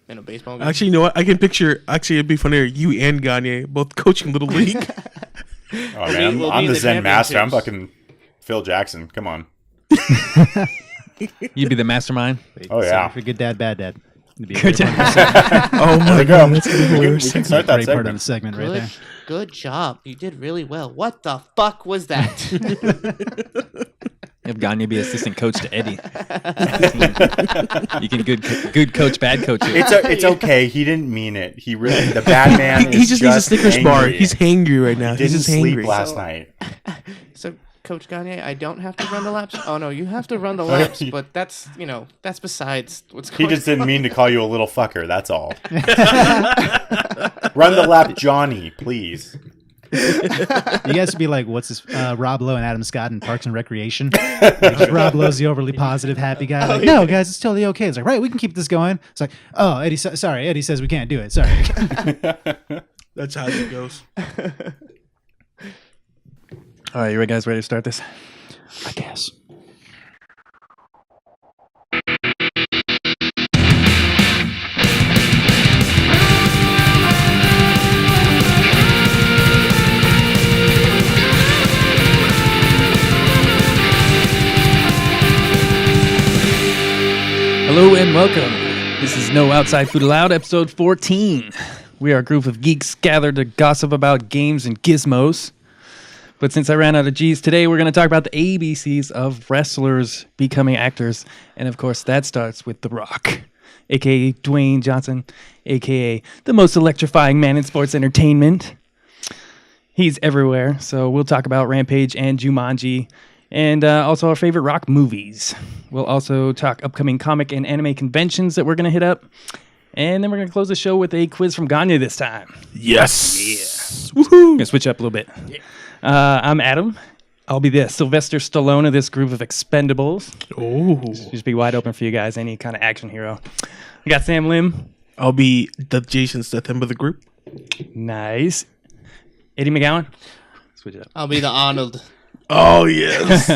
in a baseball game. Actually, you know what? I can picture. Actually, it'd be funnier. You and Gagne both coaching Little League. Oh man, I'm the Zen master. I'm fucking Phil Jackson. Come on. You'd be the mastermind. Oh yeah. For good dad, bad dad. Good Oh my god, that's even worse. We can start that Great part of segment. the segment right there. Good job. You did really well. What the fuck was that? Have Gagne be assistant coach to Eddie. You can good coach, bad coach it. It's okay. He didn't mean it. He really the bad man. He just needs a Snickers angry. bar. He's hangry right now. He He's didn't just sleep hangry. last night. So, Coach Gagne, I don't have to run the laps. Oh no, you have to run the laps, but that's besides what's going on. He just didn't mean to call you a little fucker. That's all. Run the lap, Johnny, please. You guys would be like, what's this? Rob Lowe and Adam Scott in Parks and Recreation. Like, Rob Lowe's the overly positive, happy guy. Like, no, guys, it's totally okay. It's like, right, we can keep this going. It's like, oh, Eddie, sorry, Eddie says we can't do it. Sorry. That's how it goes. All right, you guys ready to start this? I guess. Hello and welcome. This is No Outside Food Allowed, episode 14. We are a group of geeks gathered to gossip about games and gizmos. But since I ran out of G's today, we're going to talk about the ABCs of wrestlers becoming actors. And of course, that starts with The Rock, a.k.a. Dwayne Johnson, a.k.a. the most electrifying man in sports entertainment. He's everywhere, so we'll talk about Rampage and Jumanji, and also our favorite Rock movies. We'll also talk upcoming comic and anime conventions that we're going to hit up. And then we're going to close the show with a quiz from Gagne this time. Yes. Yeah. Woohoo. Going to switch up a little bit. Yeah. I'm Adam. I'll be the Sylvester Stallone of this group of expendables. Oh. Just be wide open for you guys, any kind of action hero. We got Sam Lim. I'll be the Jason Statham of the group. Nice. Eddie McGowan. Switch it up. I'll be the Arnold. Oh, yes.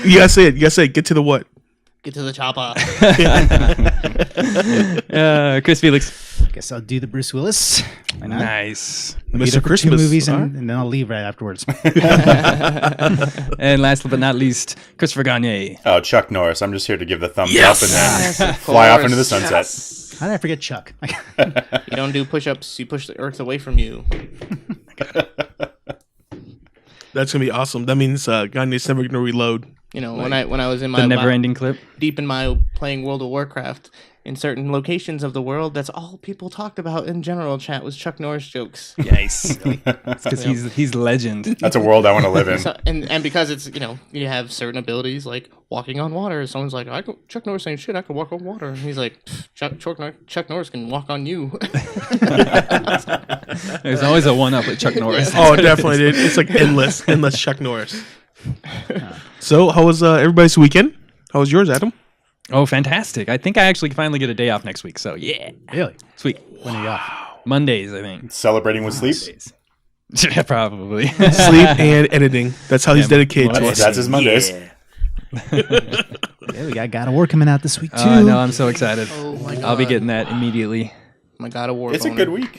You gotta say it. You gotta say it. Get to the what? Get to the chopper. Chris Felix. Guess I'll do the Bruce Willis. Why not? Nice. Mr. Christmas. 2 movies huh? and then I'll leave right afterwards. And last but not least, Christopher Gagne. Oh, Chuck Norris. I'm just here to give the thumbs Yes! up and then Yes, of fly off course. into the sunset. Yes. How did I forget Chuck? You don't do push-ups. You push the earth away from you. That's gonna be awesome. That means Gagne's never gonna reload. You know, when I was in my The never-ending clip. deep in my playing World of Warcraft, in certain locations of the world, that's all people talked about in general chat was Chuck Norris jokes. Nice. Because he's legend. That's a world I want to live in. So, and because it's, you have certain abilities like walking on water. Someone's like, Chuck Norris ain't shit. I can walk on water. And he's like, Chuck Norris can walk on you. There's always a one-up with Chuck Norris. Oh, definitely, dude. It's like endless Chuck Norris. So, how was everybody's weekend? How was yours, Adam? Oh, fantastic. I think I actually finally get a day off next week. So, yeah. Really? Sweet. When are you off? Mondays, I think. Celebrating with sleep. Mondays. Yeah, probably. Sleep and editing. That's how he's dedicated to us. That's his Mondays. Yeah. Yeah, we got God of War coming out this week too. I know. I'm so excited. Oh my god. I'll be getting that immediately. My God of War. It's a boner. good week.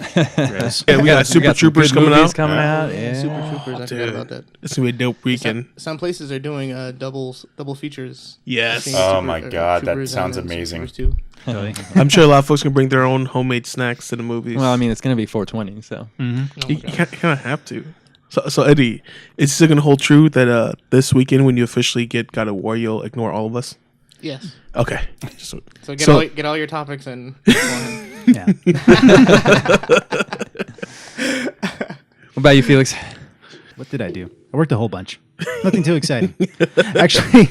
Yeah, we got Super some Troopers good coming movies out. coming out. Yeah. Super Troopers. I forgot Dude. about that. It's gonna be a dope weekend. Some places are doing double features. Yes. I've seen Oh my God, that Troopers sounds and amazing. Super Troopers too. Totally. I'm sure a lot of folks can bring their own homemade snacks to the movies. Well, I mean, it's going to be 420, so. Oh my You God. kind of have to. So Eddie, is still gonna hold true that this weekend when you officially get God of War, you'll ignore all of us? Yes. Okay. So So- get all your topics and. Yeah. What about you, Felix? What did I do? I worked a whole bunch. Nothing too exciting. Actually,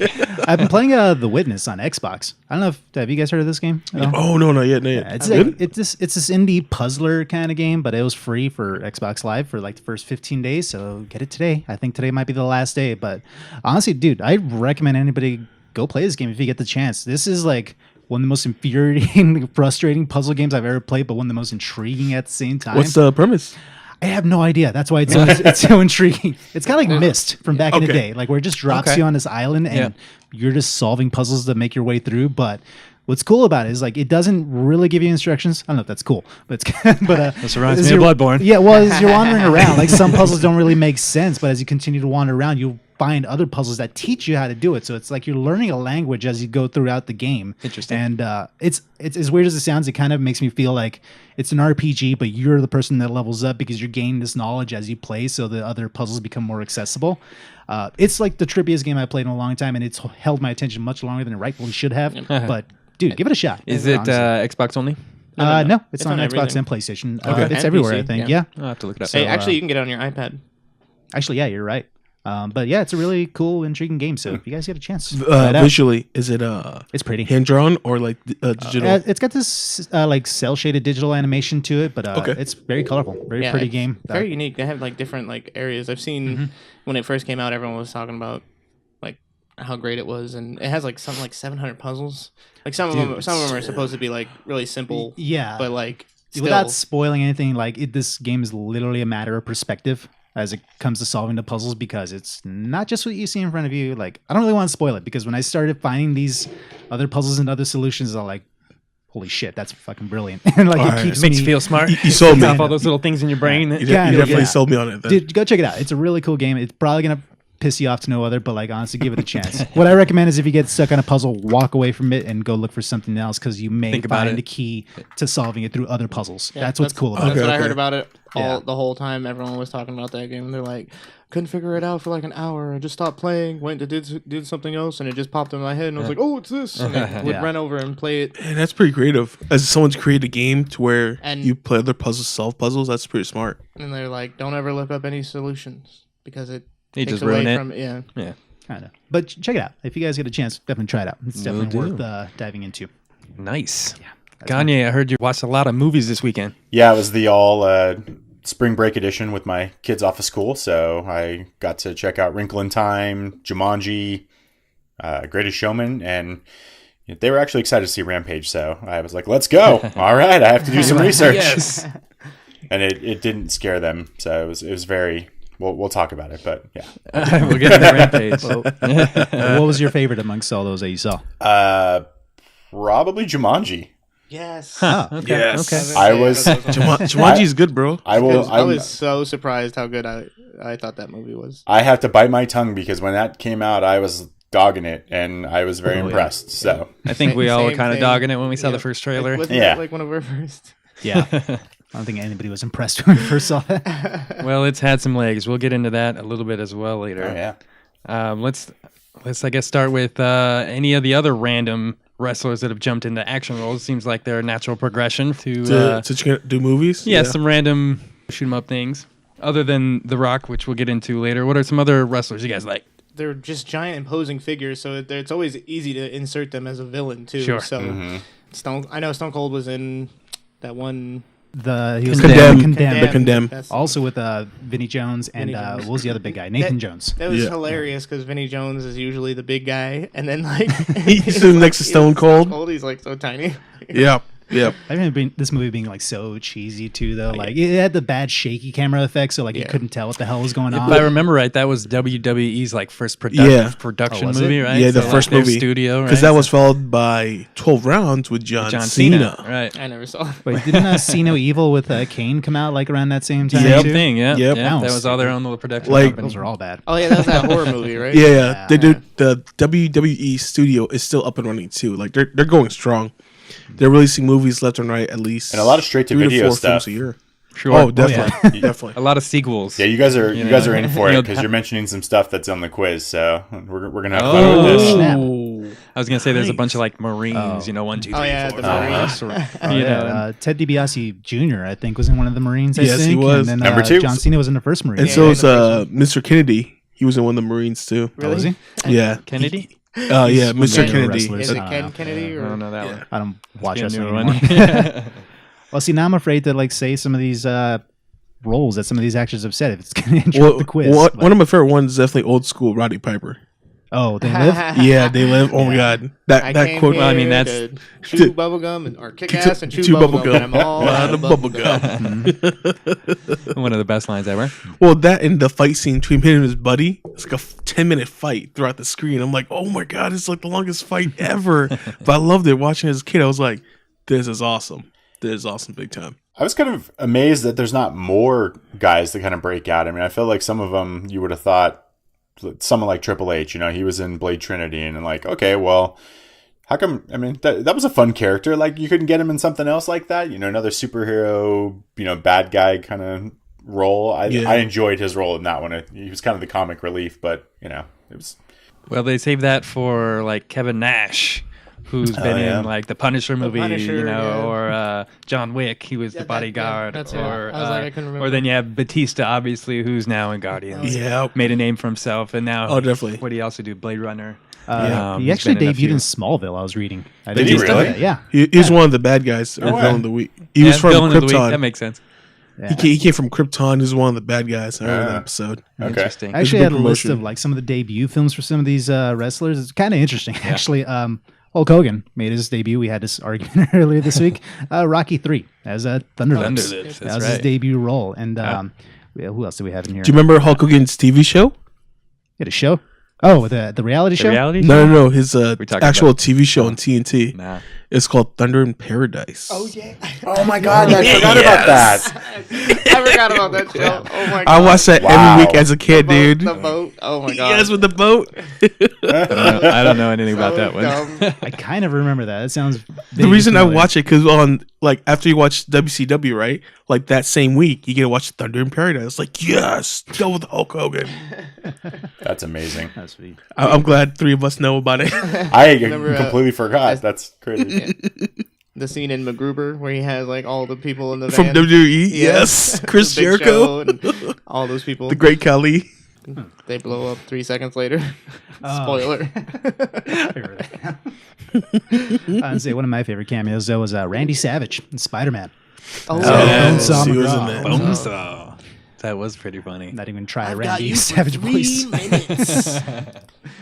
I've been playing The Witness on Xbox. I don't know if have you guys heard of this game at all? Oh no, not yet. Yeah, it's Good? like, it's this indie puzzler kind of game, but it was free for Xbox Live for like the first 15 days. So get it today. I think today might be the last day. But honestly, dude, I recommend anybody go play this game if you get the chance. This is like one of the most infuriating, frustrating puzzle games I've ever played, but one of the most intriguing at the same time. What's the premise? I have no idea. That's why it's so intriguing. It's kind of like Myst from back in the Okay. day, like where it just drops Okay. you on this island and Yeah. you're just solving puzzles to make your way through. But What's cool about it is like it doesn't really give you instructions. I don't know if that's cool, but it's but This reminds me of Bloodborne. Yeah, well, as you're wandering around, like some puzzles don't really make sense, but as you continue to wander around, you'll find other puzzles that teach you how to do it. So it's like you're learning a language as you go throughout the game. Interesting. And it's as weird as it sounds. It kind of makes me feel like it's an RPG, but you're the person that levels up because you're gaining this knowledge as you play, so the other puzzles become more accessible. It's like the trippiest game I played in a long time, and it's held my attention much longer than it rightfully should have. But dude, give it a shot. Is it Xbox only? No, it's on Xbox everything. and PlayStation. Okay. It's And everywhere, PC, I think. yeah. Yeah. I'll have to look it up. Hey, actually, you can get it on your iPad. Actually, yeah, you're right. But yeah, it's a really cool, intriguing game. So if you guys get a chance, try it out. Visually, is it It's pretty. hand drawn or like digital? It's got this like cell shaded digital animation to it, but it's very colorful, very pretty it's game. Very unique. They have like different like areas. I've seen when it first came out, everyone was talking about like how great it was, and it has like something like 700 puzzles. Like some of them are supposed to be like really simple. Yeah, but like without spoiling anything, like this game is literally a matter of perspective as it comes to solving the puzzles, because it's not just what you see in front of you. Like, I don't really want to spoil it, because when I started finding these other puzzles and other solutions, I'm like, holy shit, that's fucking brilliant. And like it keeps makes me you feel smart. You sold me. Off all those little things in your brain. You definitely sold me on it. Then. Dude, go check it out. It's a really cool game. It's probably gonna piss you off to no other, but like honestly, give it a chance. What I recommend is if you get stuck on a puzzle, walk away from it and go look for something else, because you may find the key to solving it through other puzzles. Yeah, that's what's cool about That's it. what I heard about it the whole time. Everyone was talking about that game. They're like, couldn't figure it out for like an hour. I just stopped playing, went to did something else, and it just popped in my head, and I was like, oh, it's this. And I would run over and play it. And that's pretty creative. As someone's created a game to where And- you play other puzzles, solve puzzles, that's pretty smart. And they're like, don't ever look up any solutions, because it They takes just away ruin it. from Yeah. Kind of. But check it out. If you guys get a chance, definitely try it out. It's Will definitely do. worth diving into. Nice. Gagne, I heard you watched a lot of movies this weekend. Yeah, it was the all spring break edition with my kids off of school, so I got to check out Wrinkle in Time, Jumanji, Greatest Showman, and they were actually excited to see Rampage, so I was like, let's go. All right, I have to do some research. Yes. And it didn't scare them, so it was very... We'll talk about it, but yeah. We'll get into Rampage. What was your favorite amongst all those that you saw? Probably Jumanji. Yes. Okay. Yes. Okay. I was- Jumanji's good, bro. I will. I was so surprised how good I thought that movie was. I have to bite my tongue because when that came out, I was dogging it, and I was very impressed. So I think we all were Same kind of thing. dogging it when we saw Yeah. the first trailer. Wasn't Yeah. it like one of our first? Yeah. I don't think anybody was impressed when we first saw that. Well, it's had some legs. We'll get into that a little bit as well later. oh, yeah. Let's I guess start with any of the other random wrestlers that have jumped into action roles. Seems like they're a natural progression to To do movies? some random shoot 'em up things. Other than The Rock, which we'll get into later. What are some other wrestlers you guys like? They're just giant imposing figures, so it's always easy to insert them as a villain too. Sure. So I know Stone Cold was in that one. He was Condemned. Condemned. The Condemned. That's- Also with Vinny Jones and Vinny Jones. what was the other big guy? Nathan Jones. That was Yeah. hilarious because Vinny Jones is usually the big guy, and then like He's sitting next to Stone Cold. He's like so tiny. Yep. Yep. I remember this movie being like so cheesy too, though. Like it had the bad shaky camera effect, so like you Yeah. couldn't tell what the hell was going on. If I remember right, that was WWE's like first Yeah. production Oh, was movie, it? right? Yeah, the So, first their movie. studio, right? Because that was followed by 12 rounds with John Cena. right? I never saw. Wait, didn't See No Evil with Kane come out like around that same time? Yep. too? Thing, yeah. Yep. Yeah, that That was all their own little production. Like- company. Those were all bad. Oh yeah, that was that horror movie, right? Yeah. They do. The WWE studio is still up and running too. Like they're going strong. They're releasing movies left and right, at least, And a lot of straight-to-video 3 to 4 stuff. films a year. Sure. Oh, definitely, definitely. A lot of sequels. Yeah, you guys are in for You it know, because you're mentioning some stuff that's on the quiz. So we're gonna have fun with this. Snap. I was gonna say there's a bunch of like Marines, 1, 2, 3, Oh, yeah, 4, the 5, Marines. or, Oh, you yeah. know, Ted DiBiase Jr. I think was in one of the Marines. I Yes, he think. was. And then, Number 2. John Cena was in the first Marine. And Yeah, so in is the Mr. Kennedy. He was in one of the Marines too. Oh, was he? Yeah. Kennedy. Yeah, He's one of Mr. the Kennedy. wrestlers. Is it I Ken don't know. Kennedy I or don't know that one. I don't watch Be a wrestling newer anymore. one. Well, see, now I'm afraid to like say some of these roles that some of these actors have said. If it's going to interrupt Well, the quiz. one of my favorite ones is definitely old school Roddy Piper. Oh, They Live? Yeah, They Live. Oh my god, that quote. Well, I mean, that's to chew bubblegum or kick ass and chew bubblegum. I'm all out of bubblegum. one of the best lines ever. Well, that and the fight scene between him and his buddy, it's like a 10-minute fight throughout the screen. I'm like, oh my god, it's like the longest fight ever. But I loved it. Watching it as a kid, I was like, this is awesome. This is awesome, big time. I was kind of amazed that there's not more guys that kind of break out. I mean, I feel like some of them you would have thought, someone like Triple H, he was in Blade Trinity, and like, okay, well, how come? I mean, that was a fun character. Like, you couldn't get him in something else like that, another superhero, bad guy kind of role. I enjoyed his role in that one. He was kind of the comic relief, but it was. Well, they saved that for like Kevin Nash, who's been in like the Punisher movie, or John Wick. He was the bodyguard. That's or I was like, I couldn't remember. Or then you have Batista, obviously, who's now in Guardians. Yeah, made a name for himself, and now definitely. What did he also do? Blade Runner. He actually debuted in Smallville. I was reading. Did he really? Yeah. He's one of the bad guys or villain of the week. He was from Villain of the Week. Krypton. That makes sense. Yeah. He came from Krypton. He's one of the bad guys. I remember that episode. Okay. Interesting. I actually big had a list promotion. of like some of the debut films for some of these wrestlers. It's kind of interesting, actually. Hulk Hogan made his debut. We had this argument earlier this week. Rocky 3 as a Thunderlips. Thunderlips, That that's was his right. debut role. And who else do we have in here? Do you remember Hulk Hogan's TV show? He had a show. Oh, the reality show. Reality? No. His talking actual about- TV show on TNT. Nah. It's called Thunder in Paradise. Oh yeah, Oh my god, I forgot about that. I forgot about that show. Oh my god, I watched that Wow. every week as a kid, dude. The boat. Oh my god. Yes, with the boat. I don't know anything about that one. Dumb. I kind of remember that. It sounds. The reason I watch it because on after you watch WCW, right? Like that same week, you get to watch Thunder in Paradise. Like yes, go with Hulk Hogan. That's amazing. That's sweet. I'm glad 3 of us know about it. I Remember, completely forgot. That's crazy. The scene in MacGruber where he has like all the people in the From van. WWE, yes, Chris The Big Jericho, Show and all those people. the Great Khali. They blow up 3 seconds later. Oh. Spoiler. I'd say one of my favorite cameos though was Randy Savage in Spider-Man. Oh, Yes, Bonesaw he was in McGraw. that. Bonesaw. That was pretty funny. Not even try I've got Randy you for Savage 3 voice. minutes.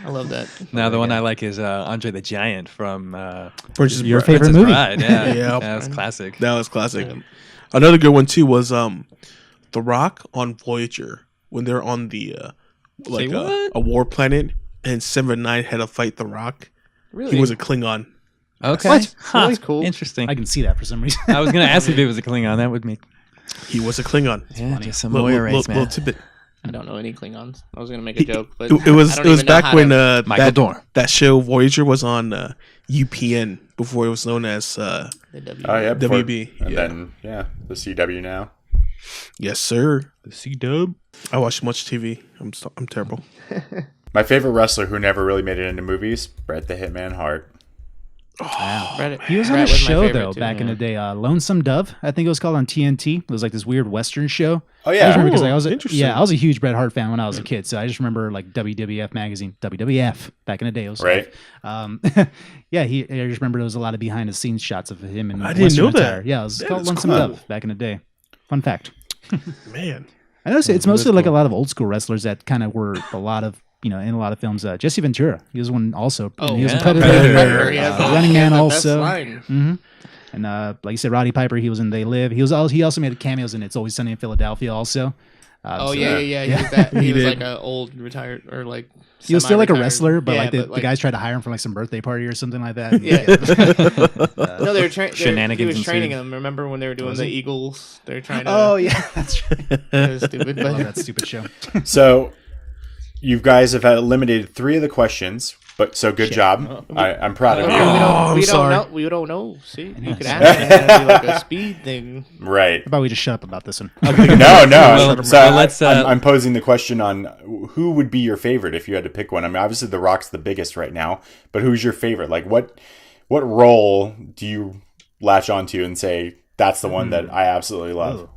I love that. Now the one I like is Andre the Giant from Princess Your Bride. favorite Princess movie. Bride. Yeah, Yeah. that was classic. That was classic. Another good one too was The Rock on Voyager when they're on the Say what? a war planet and 7 had to fight The Rock. Really? He was a Klingon. Okay, What? Huh. That's cool. Interesting. I can see that for some reason. I was gonna ask if it was a Klingon. That would make He was a Klingon. just some Little, lawyer race, little, man. little tidbit. I don't know any Klingons. I was gonna make a joke, but It was I it don't was even know back how when to- Michael Dorn. that show Voyager was on UPN before it was known as the W. Oh yeah, before- WB. and Yeah. then the CW now. Yes, sir. The C-Dub. I watch much TV. I'm terrible. My favorite wrestler who never really made it into movies, Bret the Hitman Hart. Reddit. He was on Bret a my show favorite, though too. back in the day, Lonesome Dove, I think it was called on TNT. It was like this weird Western show. Oh I yeah, just remember because I was interesting. I was a huge Bret Hart fan when I was a kid, so I just remember like WWF magazine, WWF back in the day. It was right. yeah, I just remember there was a lot of behind the scenes shots of him in I didn't Western know that. attire. Yeah, it was That called is Lonesome cool. Dove back in the day. Fun fact. Man. I noticed it's mostly like a lot of old school wrestlers that kind of were a lot of in a lot of films. Jesse Ventura, he was one also. Oh, he was in yeah. Predator. Predator. He has Running he has Man the best also. line. And like you said, Roddy Piper, he was in They Live. He also made cameos in It's Always Sunny in Philadelphia also. Oh So yeah. He was that. He He was did. like an old retired or like. he was still like a semi-retired. wrestler, but Yeah, like the guys tried to hire him for like some birthday party or something like that. Yeah. No, they were training. Shenanigans He was ensued. training them. Remember when they were doing Was the he? Eagles? They're trying to. Oh yeah, that's right. It was stupid, I love but that stupid show. So, you guys have had eliminated 3 of the questions, but so good job. I'm proud of you. I'm sorry. Know. We don't know. See, you could ask me. It'd be like a speed thing. Right. How about we just shut up about this one? No. Well, so well, let's, I'm posing the question on who would be your favorite if you had to pick one. I mean, obviously The Rock's the biggest right now, but who's your favorite? Like, what role do you latch onto and say that's the one that I absolutely love?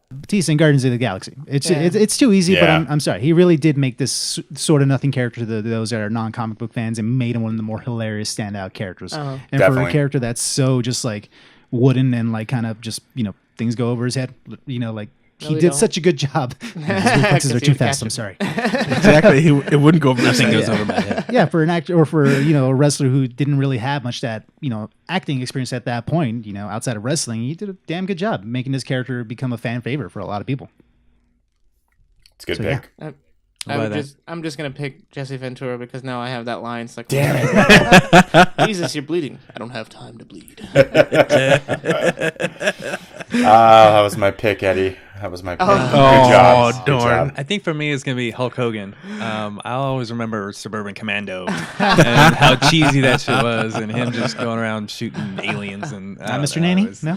Batista in Guardians of the Galaxy. It's Yeah. it's too easy, but Yeah. I'm sorry. He really did make this sort of nothing character to those that are non-comic book fans and made him one of the more hilarious standout characters. Uh-huh. And for Definitely. a character that's so just like wooden and like kind of just things go over his head, like he they did don't. such a good job. His reflexes are too fast. I'm sorry. Exactly. It wouldn't go over his Nothing head. goes over my head. Yeah, for an actor or for a wrestler who didn't really have much that acting experience at that point, outside of wrestling, he did a damn good job making his character become a fan favorite for a lot of people. It's a good So, pick. I'm just gonna pick Jesse Ventura because now I have that line. It's like, Damn it. Jesus, you're bleeding. I don't have time to bleed. That was my pick, Eddie. That was my pick. Good Oh, job. Good darn. job. I think for me it's gonna be Hulk Hogan. I'll always remember Suburban Commando and how cheesy that shit was, and him just going around shooting aliens and Not Mr. Nanny? No?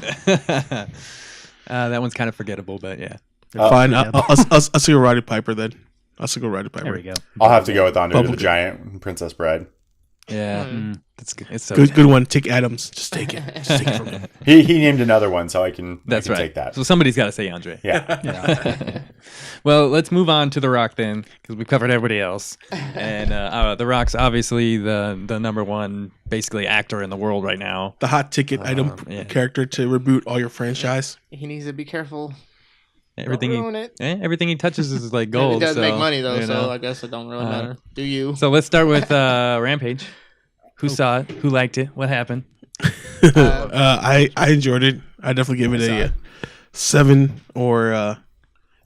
That one's kind of forgettable, but yeah. Fine. I'll see go Roddy Piper then. I'll see go Roddy Piper. There we go. I'll have to go with Andre the Bubblegum. Giant and Princess Bride. Yeah, that's good. It's so Good one. Take Adams. Just take it. Just take it from him. He named another one, so I can That's right. take that. So somebody's got to say Andre. Yeah. Well, let's move on to The Rock then, because we've covered everybody else. And The Rock's obviously the number one, basically, actor in the world right now. The hot ticket item yeah. character to reboot all your franchise. He needs to be careful. Everything ruin it. everything he touches is like gold. It does so, make money though, you know. so I guess it don't really matter. Do you? So let's start with Rampage. Who saw it? Who liked it? What happened? I enjoyed it. I definitely give it a 7 or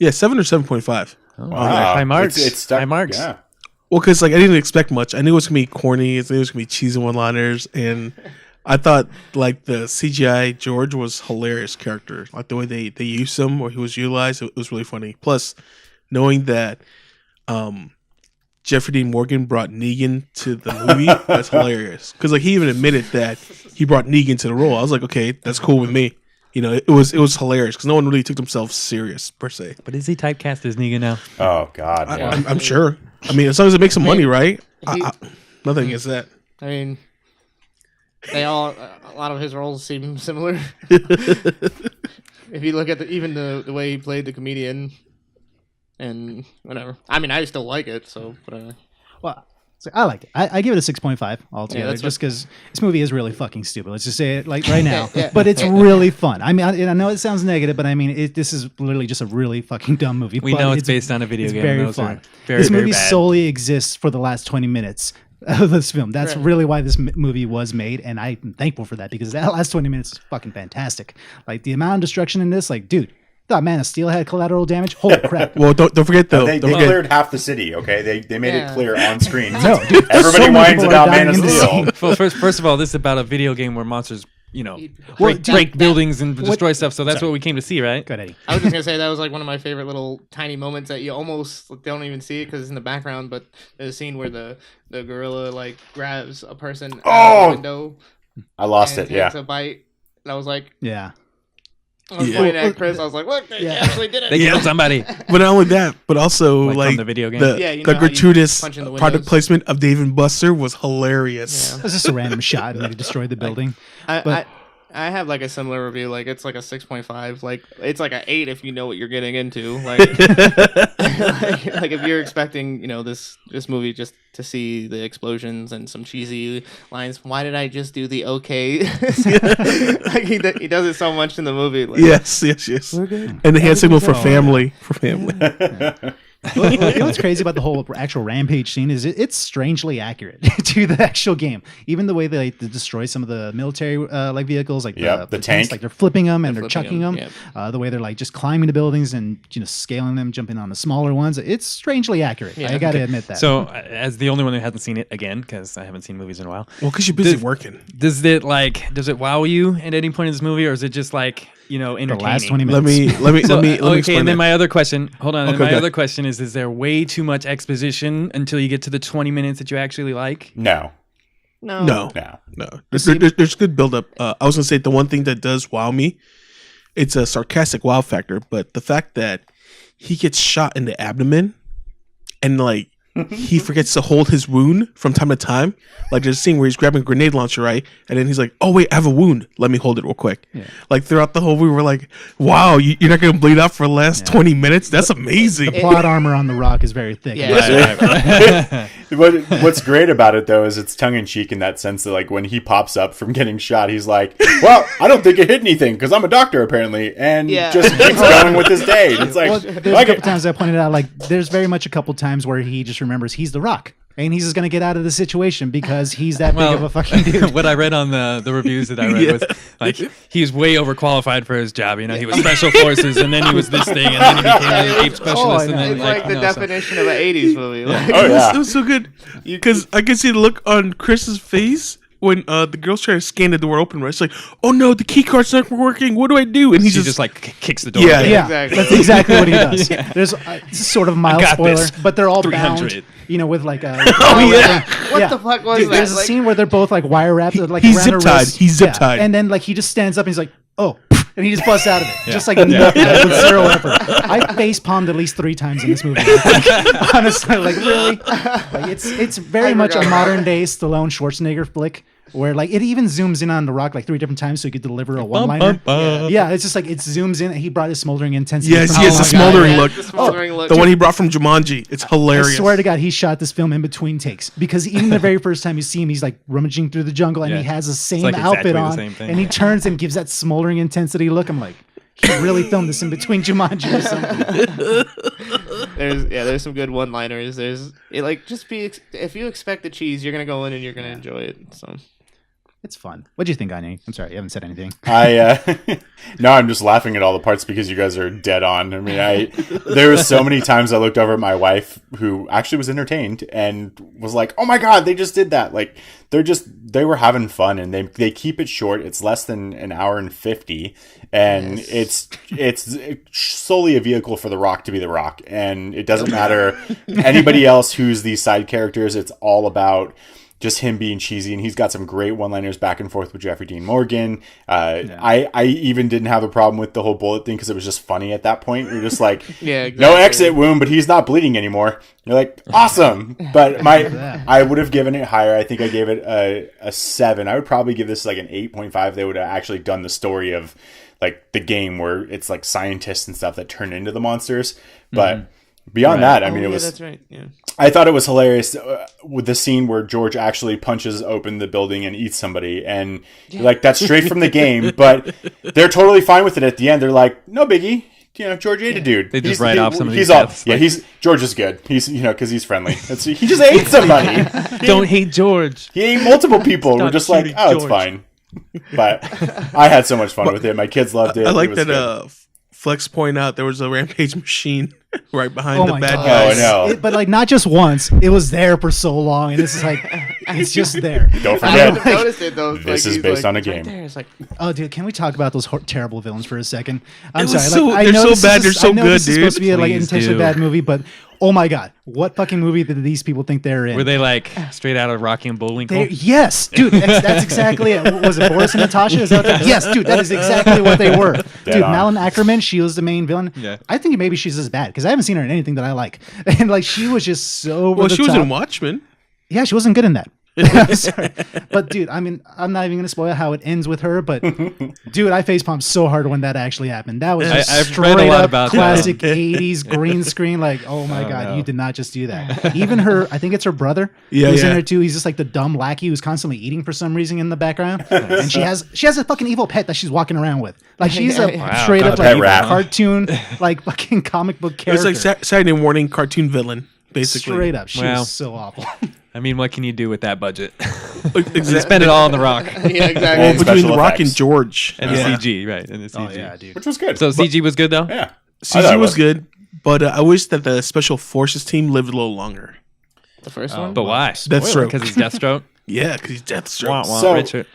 7 or 7.5. Wow. High marks. It's stuck. High marks. Yeah. Well, because I didn't expect much. I knew it was gonna be corny. I knew it was gonna be cheesy one-liners, and I thought the CGI George was hilarious character. Like the way they used him or he was utilized, it was really funny. Plus, knowing that Jeffrey Dean Morgan brought Negan to the movie, that's hilarious. Because he even admitted that he brought Negan to the role. I was like, okay, that's cool with me. It was hilarious because no one really took themselves serious per se. But is he typecast as Negan now? Oh God. I'm sure. I mean, as long as it makes some money, right? Nothing against that. I mean, a lot of his roles seem similar. If you look at even the way he played the comedian and whatever. I mean, I still like it, so whatever. Well, so I liked it. I give it a 6.5 altogether, that's just because this movie is really fucking stupid. Let's just say it right now. Yeah. But it's really fun. I mean, I know it sounds negative, but I mean, this is literally just a really fucking dumb movie. We but know it's based on a video it's game. very Those are fun. very, this very movie bad. solely exists for the last 20 minutes of this film. That's Right. really why this movie was made, and I'm thankful for that because that last 20 minutes is fucking fantastic. Like the amount of destruction in this, dude. Thought Man of Steel had collateral damage. Holy crap! Well, don't forget though. They Don't forget. cleared half the city. Okay, they made it Yeah. clear on screen. No, dude, Everybody so many whines people are about Man dying of in this Steel. scene. Well, first of all, this is about a video game where monsters, Well, break buildings and destroy stuff. So that's what we came to see, right? Go ahead, Eddie. I was just gonna say that was one of my favorite little tiny moments that you almost don't even see it because it's in the background. But there's a scene where the gorilla grabs a person out of the window I lost and it. Yeah. takes a bite. And I was like, Yeah. I was Yeah. pointing at Chris. I was like, look, they actually did it. They killed somebody. But not only that, but also From the video game. the Yeah, you know the how you gratuitous punch in the product windows? placement of Dave and Buster was hilarious. Yeah. It was just a random shot and they destroyed the building. I have a similar review. It's a 6.5. It's a 8 if you know what you're getting into. If you're expecting this movie just to see the explosions and some cheesy lines. Why did I just do the okay? He does it so much in the movie. Yes. We're good. And the hand signal for family. You know what's crazy about the whole actual Rampage scene is it's strangely accurate to the actual game. Even the way they destroy some of the military vehicles, the tanks, they're flipping them and they're chucking them. Yep. The way they're just climbing the buildings and scaling them, jumping on the smaller ones. It's strangely accurate. Yeah. I got to admit that. So, as the only one who hasn't seen it again, because I haven't seen movies in a while, Well, because you're busy working. does it wow you at any point in this movie, or is it just entertaining? the last 20 minutes. Let me Okay, explain and then that. my other question. Hold on. Okay, my okay. other question is there way too much exposition until you get to the 20 minutes that you actually like? No. No. No. There's good build up. I was gonna say the one thing that does wow me, it's a sarcastic wow factor, but the fact that he gets shot in the abdomen and he forgets to hold his wound from time to time. Like there's a scene where he's grabbing a grenade launcher, right? And then he's like, "Oh wait, I have a wound. Let me hold it real quick." Yeah. Like throughout the whole movie, we're like, "Wow, you're not gonna bleed out for the last 20 minutes? That's amazing." The plot armor on The Rock is very thick. Yeah. What's great about it though is it's tongue in cheek in that sense that like when he pops up from getting shot, he's like, "Well, I don't think it hit anything because I'm a doctor apparently," and just keeps going with his day. It's like there's a couple times I pointed out, like there's very much a couple times where he just remembers he's The Rock. And he's just going to get out of the situation because he's that big of a fucking dude. What I read on the reviews that I read was like he's way overquofied for his job. You know, he was special forces, and then he was this thing, and then he became an ape specialist. And then It's like the definition of an 80s movie. Like, It was so good because I could see the look on Chris's face when the girl's trying to scan the door open. Right, it's like, "Oh no, the key card's not working. What do I do?" And he just like kicks the door. Yeah, open. Exactly. That's exactly what he does. There's it's a sort of mild spoiler, this. but they're all 300. bound. You know, with like a What the fuck was Dude, that? there's a scene where they're both like wire wrapped, like He's around zip her tied. wrists. He's zip tied. And then like he just stands up and he's like, "Oh," and he just busts out of it, just like nothing, with zero effort. I face palmed at least 3 times in this movie. Like, honestly, like really, like it's very much a modern day Stallone Schwarzenegger flick. Where like it even zooms in on The Rock like 3 different times so he could deliver a one-liner. Yeah, it's just like it zooms in. He brought his smoldering intensity. Yes, he has the smoldering look. The smoldering look. The one he brought from Jumanji. It's hilarious. I swear to God, he shot this film in between takes because even the very first time you see him, he's like rummaging through the jungle and he has the same like outfit exactly the on, same thing. and he turns and gives that smoldering intensity look. I'm like, he really filmed this in between Jumanji or something. There's some good one-liners. If you expect the cheese, you're gonna go in and you're gonna enjoy it. So. It's fun. What do you think, Gagne? I'm sorry, you haven't said anything. No, I'm just laughing at all the parts because you guys are dead on. I mean, there were so many times I looked over at my wife who actually was entertained and was like, "Oh my God, they just did that." Like they were having fun and they keep it short. It's less than an hour and 50 and it's solely a vehicle for The Rock to be The Rock. And it doesn't matter anybody else who's these side characters. It's all about just him being cheesy, and he's got some great one-liners back and forth with Jeffrey Dean Morgan. I even didn't have a problem with the whole bullet thing because it was just funny at that point. You're just like, no exit wound, but he's not bleeding anymore. You're like, awesome. But I would have given it higher. I think I gave it a 7. I would probably give this like an 8.5. They would have actually done the story of like the game where it's like scientists and stuff that turn into the monsters. But beyond that, I mean, it was. That's right. Yeah. I thought it was hilarious with the scene where George actually punches open the building and eats somebody, and like that's straight from the game. But they're totally fine with it at the end. They're like, "No biggie, you know, George ate a dude." They just write off some of these. George is good. He's because he's friendly. He just ate somebody. Don't hate George. He ate multiple people. We're just like, shooting it's fine. But I had so much fun with it. My kids loved it. I like it was that. good. Flex point out there was a Rampage machine right behind Oh the my bad God. guys. Oh, I know. But like not just once, it was there for so long, and this is like it's just there. Don't I forget, noticed it though. this like, is based on a it's right game. there. It's like, Oh, dude, can we talk about those terrible villains for a second? I'm It was sorry. so- I they're know so this bad, is they're so I know good, this is supposed to be a, like Please intentionally do. bad movie, but oh my God, what fucking movie did these people think they're in? Were they like straight out of Rocky and Bullwinkle? Yes, dude, that's exactly it. Was it Boris and Natasha? Is that yes, dude, that is exactly what they were. Dude, on. Malin Ackerman, she was the main villain. Yeah. I think maybe she's as bad because I haven't seen her in anything that I like, and like she was just so over Well, the she was top. in Watchmen. Yeah, she wasn't good in that. I'm sorry. But dude, I mean, I'm not even gonna spoil how it ends with her. But dude, I facepalmed so hard when that actually happened. That was just I've read a straight lot up about that. classic '80s green screen. Like, oh my God, no. you did not just do that. Even her, I think it's her brother. Yeah, who's in yeah. there too. He's just like the dumb lackey who's constantly eating for some reason in the background. And she has a fucking evil pet that she's walking around with. Like she's a Wow, straight got up a pet like rat. cartoon, like fucking comic book It character. was like Saturday morning cartoon villain, basically. Straight up, she Wow. was so awful. I mean, what can you do with that budget? Exactly. Spend it all on The Rock yeah, Well, exactly. And between special The Rock effects. and George. and Yeah. the CG, right? And the CG. Oh yeah, dude. Which was good. So CG was good though. yeah, I CG thought it was good, but I wish that the Special Forces team lived a little longer. The first one. But why? Deathstroke. Because it's Deathstroke. Yeah, because he's Deathstroke. Wah, wah, So- Richard.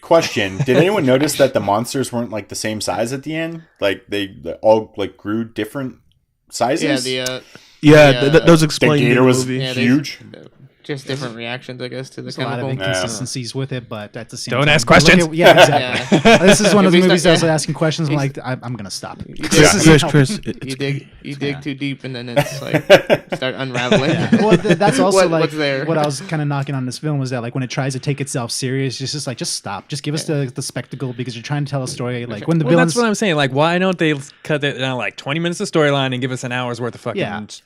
Question: did anyone notice that the monsters weren't like the same size at the end? Like they all like grew different sizes. Yeah, Yeah, Yeah. that was The explained in gator the was movie. Yeah, huge. just different reactions, I guess, to the There's a lot of chemical. inconsistencies with it, but at the same Don't time, ask questions. Yeah, exactly. Yeah. This is one of the If we movies start- I was asking questions. I'm He's- like, I'm gonna stop. You Chris, dig, Chris, you dig You dig too deep, and then it's like start unraveling. Well, that's also what's there. what I was kind of knocking on this film was that like when it tries to take itself serious, it's just like just stop, just give us the spectacle because you're trying to tell a story. Like when the Well, villains, that's what I'm saying. Like, why don't they cut it down like 20 minutes of storyline and give us an hour's worth of fucking, It's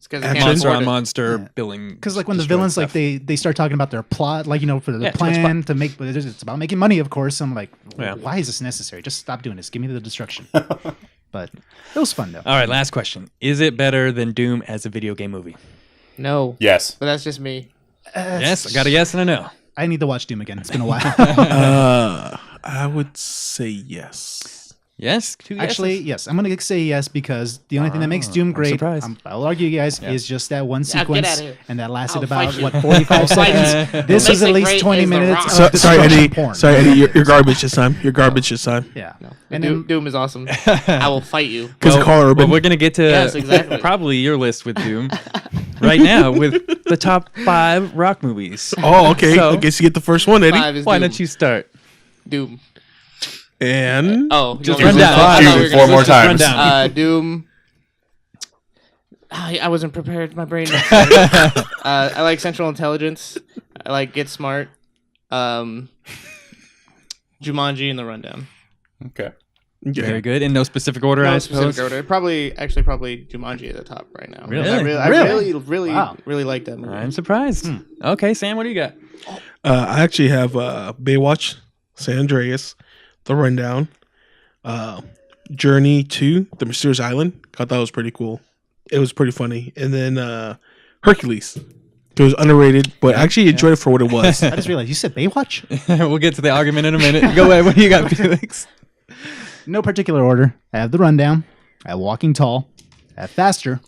'cause they can't monster afford on it. monster billing? because like when the destroying villains stuff. like they start talking about their plot, like for the Yeah, too much plan to make, it's about making money, of course. I'm like, Yeah. why is this necessary? Just stop doing this. Give me the destruction. But it was fun though. All right, last question. Is it better than Doom as a video game movie? No. Yes. But that's just me. Yes, I got a yes and a no. I need to watch Doom again. It's been a while. I would say yes. Yes? Two yeses? Actually, yes. I'm gonna say yes because the only thing that makes Doom great, surprised. I'll argue, you guys, is just that one get sequence, outta here. and that lasted I'll about fight you. 45 seconds. This Makes was at it least great 20 is The minutes. Rock. Of Sorry, destruction Eddie. porn. Sorry, Eddie. You're garbage this time. You're garbage this time. Yeah. No. And Doom, then, Doom is awesome. I will fight you. Because of Carl But Urban. we're going to get to Yes, exactly. probably your list with Doom right now with the top 5 Rock movies. Oh, okay. So- I guess you get the first one, Eddie. 5 is Why Doom. don't you start? Doom. And Oh, Just you run want me to- down. I thought we were Four gonna- more Just run times. down. Doom. I wasn't prepared. My brain. I like Central Intelligence. I like Get Smart. Jumanji and The Rundown. Okay. Very good. In no specific order, No I specific suppose. order. Probably Jumanji at the top right now. Really? I really Wow. like that movie. I'm surprised. Okay, Sam, what do you got? I actually have Baywatch, San Andreas, The Rundown, Journey to the Mysterious Island. I thought that was pretty cool. It was pretty funny. And then Hercules. It was underrated, but I actually enjoyed it for what it was. I just realized you said Baywatch. We'll get to the argument in a minute. Go ahead. What do you got, Felix? No particular order. I have The Rundown. I have Walking Tall. I have Faster.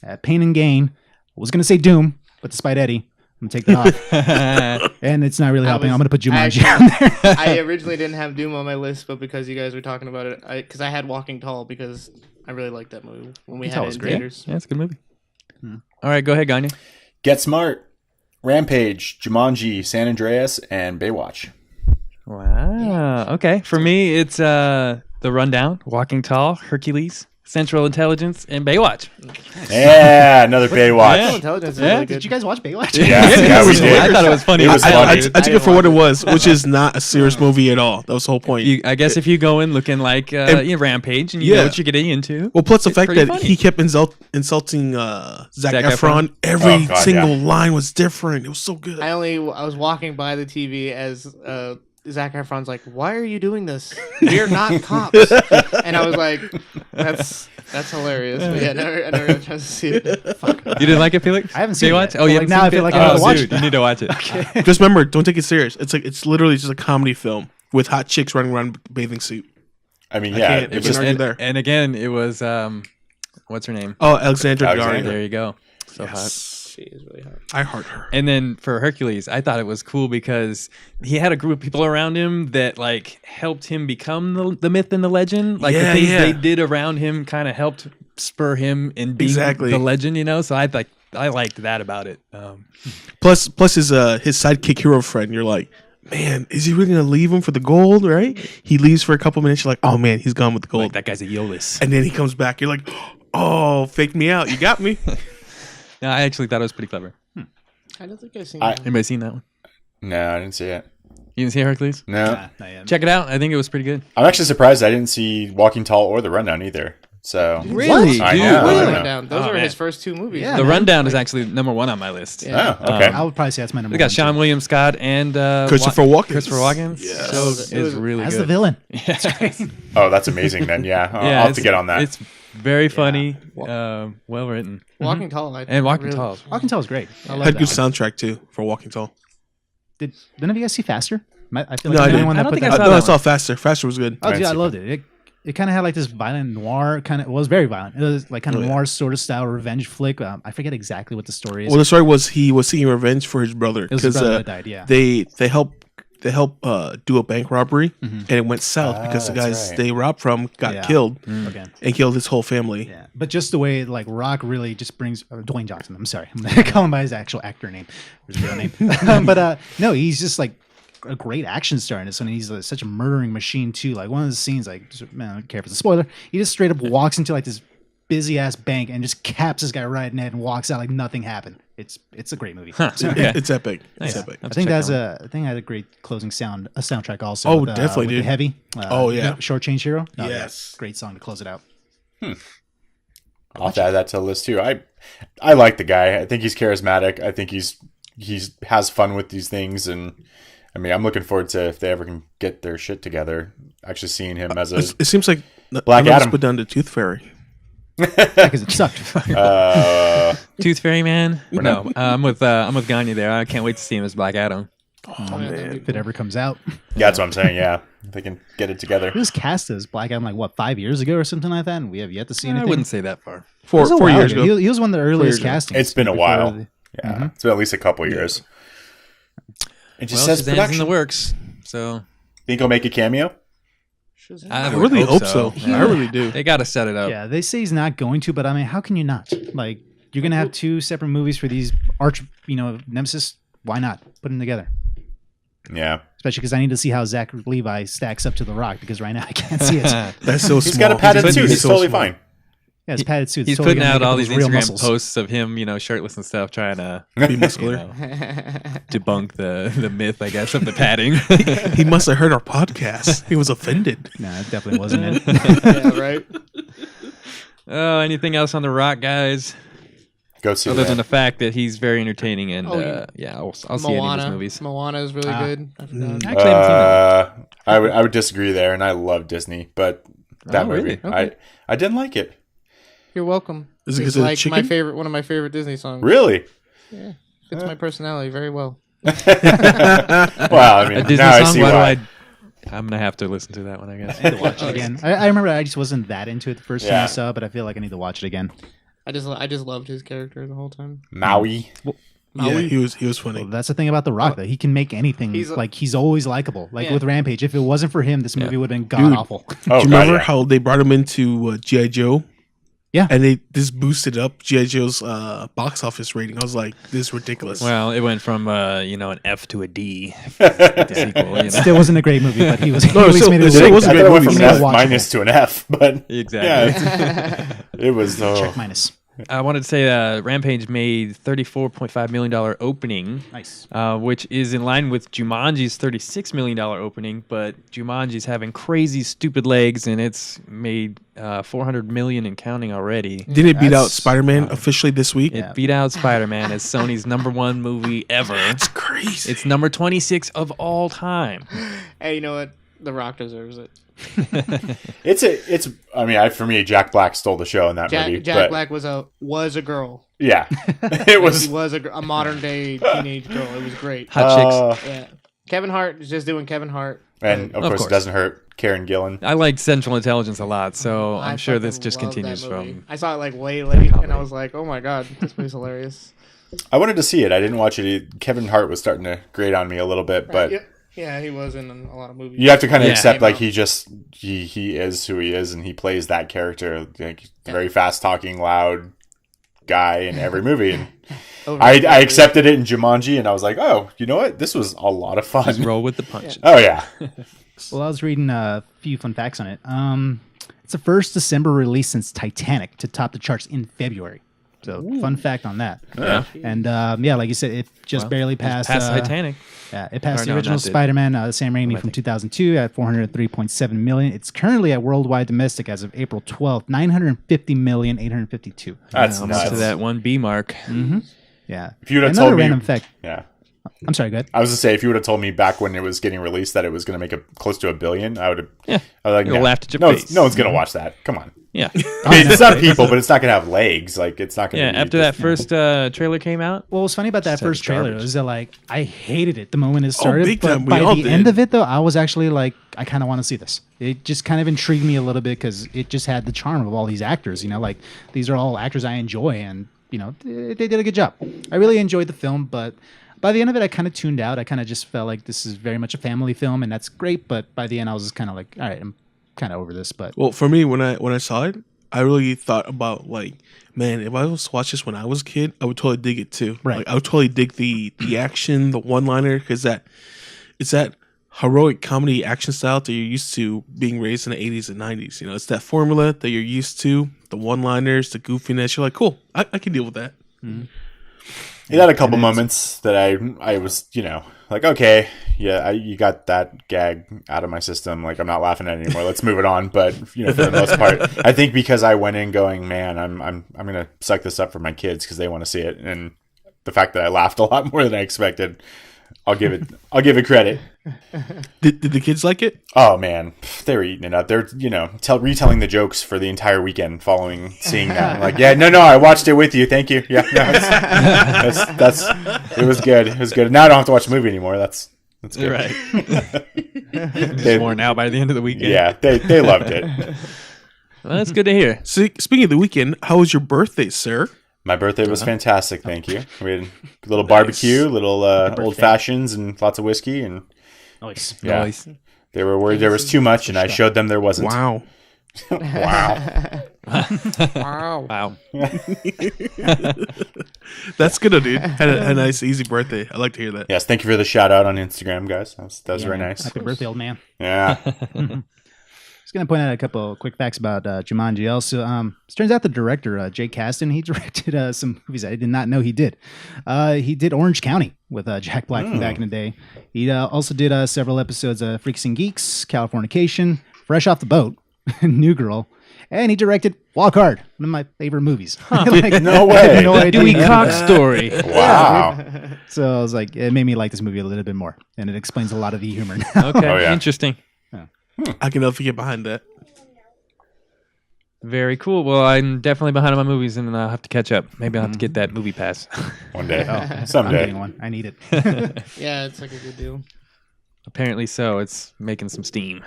I have Pain and Gain. I was gonna say Doom, but despite Eddie, I'm gonna take that off. And it's not really helping. I'm gonna put Jumanji on there. I originally didn't have Doom on my list, but because you guys were talking about it, because I had Walking Tall because I really liked that movie when we had Tall it was in great. theaters. Yeah, it's a good movie. All right, go ahead, Gagne. Get Smart, Rampage, Jumanji, San Andreas, and Baywatch. Wow. Okay. For me, it's The Rundown, Walking Tall, Hercules, Central Intelligence, and Baywatch. Yeah, another Central Baywatch. Intelligence is Yeah. really good. Did you guys watch Baywatch? Yeah, we did. I thought it was funny. It was as hell, funny. dude. I took it for what it was, which is not a serious movie at all. That was the whole point. I guess if you go in looking like Rampage and you know Yeah. what you're getting into. Well, plus the It's fact pretty that funny. he kept insulting Zac Zac Efron. Efron. Every Oh, God, single yeah. line was different. It was so good. I was walking by the TV as Zac Efron's like, "Why are you doing this? We're not cops." And I was like, "That's hilarious." But yeah, I never had a chance to see it. You didn't like it, Felix? I haven't seen it Baywatch? yet. Oh, But, you like, haven't now seen I feel it? like I gotta Oh, watch dude, it. you need to watch it. Just remember, don't take it serious. It's literally just a comedy film with hot chicks running around in a bathing suit. I mean, I yeah, can't- it it's was just- there. And again, it was what's her name? Oh, Alexandra Alexandra. Daddario. There you go. So hot. Yes. She is really hot. I heart her. And then for Hercules, I thought it was cool because he had a group of people around him that like helped him become the myth and the legend. Like Yeah, the things yeah. they did around him kind of helped spur him in being Exactly. the legend, you know? So I liked that about it. Plus his sidekick hero friend. You're like, man, is he really gonna leave him for the gold? Right? He leaves for a couple minutes. You're like, oh man, he's gone with the gold. Like that guy's a Yolis. And then he comes back. You're like, oh, fake me out. You got me. No, I actually thought it was pretty clever. I don't think I've seen I- that. Anybody seen that one? No, I didn't see it. You didn't see Hercules? No, Nah, not yet. Check it out. I think it was pretty good. I'm actually surprised I didn't see Walking Tall or The Rundown either. So Really? I Dude. know. Really? I know. Rundown. Those Oh, were man. his first two movies. Yeah. The man. Rundown is actually number 1 on my list. Yeah. Oh, okay. I would probably say that's my number We got one, Sean too. William Scott and Christopher Walken. Christopher Walken. Yes. So It it's was- really As good. the villain. Oh, that's amazing. Then yeah, I'll Yeah, have it's- to get on that. It's very funny, well written, Walking Tall. and Walking Tall. Walking Tall is great. I love Had that good one. soundtrack too for Walking Tall. Did none of you guys see Faster? I feel No, like I I'm the only didn't. one I that don't put think that. I saw No, I that saw Faster. Faster was good. Oh, I dude, didn't I see loved it. It kind of had like this violent noir kind of. Well, it was very violent. It was like kind of Oh, yeah. noir sort of style revenge flick. I forget exactly what the story is. Well, the story was he was seeking revenge for his brother It was his because brother that died. Yeah. they help do a bank robbery and it went south because the that's guys right. they robbed from got Yeah. killed Again. and killed his whole family. Yeah, but just the way like Rock really just brings Dwayne Johnson. I'm sorry, I'm gonna call him by his actual actor name, his real name. But no, he's just like a great action star in this, and he's such a murdering machine too. Like one of the scenes, like man, I don't care if it's a spoiler. He just straight up walks into like this busy ass bank and just caps this guy right in the head and walks out like nothing happened. It's a great movie. It's epic. Nice. It's epic. I think that's I think it had a great closing soundtrack also. Oh, with, definitely, with dude. The Heavy. Short Change Hero. Oh, Yes. Great song to close it out. I'll have to add that to the list too. I like the guy. I think he's charismatic. I think he's has fun with these things, and I mean, I'm looking forward to if they ever can get their shit together. Actually, seeing him as a It seems like Black Adam. put down the Tooth Fairy. Because it sucked. Tooth Fairy Man. No, I'm with Gagne there. I can't wait to see him as Black Adam. Oh man. If it ever comes out. yeah, that's what I'm saying. Yeah, if they can get it together. He was cast as Black Adam like what 5 years ago or something like that, and we have yet to see anything. I wouldn't say that far. It was a 4 while years ago. ago. He was one of the earliest years ago. castings. It's been a before while. the- Yeah, it's been at least a couple years. It just Well, says Shazam's in production. the works, so Think he'll make a cameo? I would really hope so. Yeah. I really do. They got to set it up. Yeah, they say he's not going to, but I mean, how can you not? Like, you're gonna have 2 separate movies for these nemesis. Why not put them together? Yeah, Especially because I need to see how Zach Levi stacks up to The Rock because right now I can't see it. Yeah, That's so he's small. got a padded He's suit. He's so totally small. fine. it's padded suit. It's He's totally putting gonna out make all up these those real Instagram muscles. posts of him, shirtless and stuff, trying to Be muscular. debunk the myth, I guess, of the padding. He must have heard our podcast. He was offended. Nah, it definitely wasn't it. Yeah, right. Oh, anything else on The Rock, guys? Go see Other that. than the fact that he's very entertaining, and Oh, yeah, I'll see any of his movies. Moana is really good. I forgot. Actually, I haven't seen that. I would disagree there, and I love Disney, but that Oh, movie, really? Okay. I didn't like it. You're welcome. Is it It's 'cause of the like chicken? one of my favorite Disney songs. Really? Yeah, fits my personality very well. Well, I mean, A Disney now I song? see Why why. do I'm gonna have to listen to that one, I guess. Watch it again. I remember I just wasn't that into it the first time Yeah. I saw it, but I feel like I need to watch it again. I just loved his character the whole time. Maui. Yeah, he was funny. Well, that's the thing about The Rock, though. He can make anything. He's always likable. Like Yeah. with Rampage, if it wasn't for him, this movie would have been god Dude. awful. Oh, Do you God, remember yeah. how they brought him into G.I. Joe? Yeah. And they just boosted up G.I. Joe's box office rating. I was like, this is ridiculous. Well, it went from an F to a D. The sequel, It still wasn't a great movie, but he was. No, he at least it made still- it it still work. was a I great thought it went movie. from Made an it F watchable. minus to an F, but Exactly. yeah, it was. Check minus. I wanted to say Rampage made $34.5 million opening, Nice. which is in line with Jumanji's $36 million opening, but Jumanji's having crazy stupid legs, and it's made $400 million and counting already. Didn't it beat out That's- Spider-Man officially this week? It beat out Spider-Man as Sony's #1 movie ever. That's crazy. It's number 26 of all time. Hey, you know what? The Rock deserves it. It's. I mean, for me, Jack Black stole the show in that movie. Jack but Black was a girl. Yeah, it He was. was a modern day teenage girl. It was great. Hot chicks. Yeah. Kevin Hart is just doing Kevin Hart. And of course, it doesn't hurt Karen Gillan. I like Central Intelligence a lot, so I I'm sure this fucking just love that continues movie. from. I saw it like way late, and I was like, "Oh my god, this movie's hilarious." I wanted to see it. I didn't watch it. Kevin Hart was starting to grate on me a little bit, but Yeah, he was in a lot of movies. you have to kind of Yeah. accept like he is who he is, and he plays that character, like very fast talking, loud guy in every movie. And I accepted it in Jumanji, and I was like, oh, you know what? This was a lot of Just fun. roll with the punches. Oh yeah, Well, I was reading a few fun facts on it. It's the first December release since Titanic to top the charts in February. So, fun fact on that. Yeah. And like you said, it just barely passed. Past Titanic. Yeah, it passed Or the no, original not did. Spider-Man, Sam Raimi from 2002 at 403.7 million. It's currently at worldwide domestic as of April 12th, 950,852. that's Almost nuts. to that 1B mark. Yeah. If you would have Another told me, random fact. yeah, I'm sorry, go ahead. I was to say if you would have told me back when it was getting released that it was going to make close to $1 billion, I would have. Yeah. I was like, You'll no, laugh at your no, face. no one's going to watch that. Come on. Yeah. I mean, it's not people, but it's not going to have legs. Like it's not going Yeah. to. After that first trailer came out, Well, what's funny about that Just first trailer garbage. is that like I hated it the moment it started, big but time. We by all the did. end of it though, I was actually like, I kind of want to see this. It just kind of intrigued me a little bit because it just had the charm of all these actors. You know, like these are all actors I enjoy, and you know they did a good job. I really enjoyed the film, but by the end of it, I kind of tuned out. I kind of just felt like this is very much a family film, and that's great. But by the end, I was just kind of like, all right, I'm kind of over this. But Well, for me, when I saw it, I really thought about like, man, if I was to watch this when I was a kid, I would totally dig it too. Right. Like, I would totally dig the action, the one-liner, because it's that heroic comedy action style that you're used to being raised in the 80s and 90s. You know, it's that formula that you're used to, the one-liners, the goofiness. You're like, cool, I can deal with that. Mm-hmm. It had a couple moments that I was, like, okay, yeah, you got that gag out of my system. Like, I'm not laughing at it anymore. Let's move it on. But, for the most part, I think because I went in going, man, I'm going to suck this up for my kids because they want to see it. And the fact that I laughed a lot more than I expected, I'll give it credit. Did the kids like it? Oh man, they were eating it up. They're retelling the jokes for the entire weekend following seeing that. I'm like, yeah, no, I watched it with you. Thank you. Yeah, no, that's it was good. It was good. Now I don't have to watch the movie anymore. That's good. Right. Just worn out by the end of the weekend. Yeah, they loved it. Well, that's good to hear. Speaking of the weekend, how was your birthday, sir? My birthday was fantastic. Thank you. We had a little barbecue, little old fashions, and lots of whiskey. And Nice. yeah, Nice. they were worried there was too much, and I showed them there wasn't. Wow. Wow. Wow. That's good, dude. Had a nice, easy birthday. I like to hear that. Yes, thank you for the shout out on Instagram, guys. That was very man. nice. Happy birthday, old man. Yeah. Just going to point out a couple quick facts about Jumanji. Also, it turns out the director, Jake Kasdan, he directed some movies I did not know he did. He did Orange County with Jack Black from back in the day. He also did several episodes of Freaks and Geeks, Californication, Fresh Off the Boat, New Girl, and he directed Walk Hard, one of my favorite movies. No way. No idea. Dewey Cox story. Wow. So I was like, it made me like this movie a little bit more, and it explains a lot of the humor now. Okay, Oh, yeah. interesting. I can definitely get behind that. Very cool. Well, I'm definitely behind on my movies, and I'll have to catch up. Maybe I'll have to get that movie pass. One day. I'm Someday. getting one. I need it. Yeah, it's like a good deal. Apparently so. It's making some steam.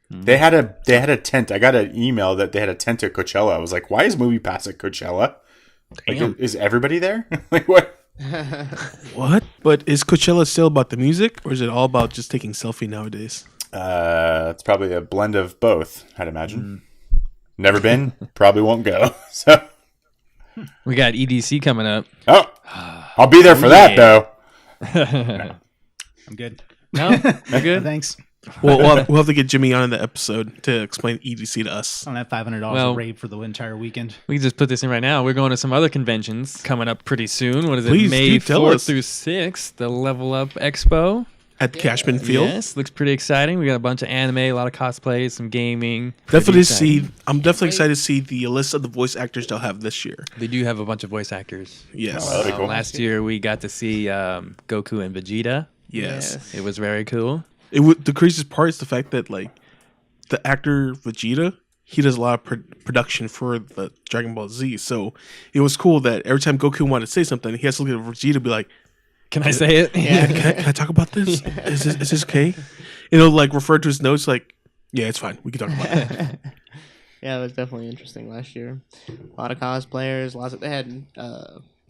They had a tent. I got an email that they had a tent at Coachella. I was like, why is MoviePass at Coachella? Like, Damn. is everybody there? Like, what? What? But is Coachella still about the music, or is it all about just taking selfie nowadays? It's probably a blend of both, I'd imagine. Never been, probably won't go. So, We got EDC coming up. I'll be there for that, though. I'm good. No? You're good? Thanks. We'll have to get Jimmy on in the episode to explain EDC to us. I don't have $500 Well- rave for the entire weekend. We can just put this in right now. We're going to some other conventions coming up pretty soon. What is it? Please May do tell 4th us. through 6th, the Level Up Expo. At Cashman Field. Yes, looks pretty exciting. We got a bunch of anime, a lot of cosplays, some gaming. Definitely Pretty I'm definitely excited to see the list of the voice actors they'll have this year. They do have a bunch of voice actors. Yes. That'd be cool. Last year we got to see Goku and Vegeta. Yes. It was very cool. The craziest part is the fact that like the actor Vegeta, he does a lot of production for the Dragon Ball Z. So it was cool that every time Goku wanted to say something, he has to look at Vegeta and be like, Can I say it? "Yeah, can I talk about this? Is this okay?" And he'll like refer to his notes like, "Yeah, it's fine. We can talk about it." Yeah, it was definitely interesting last year. A lot of cosplayers. They had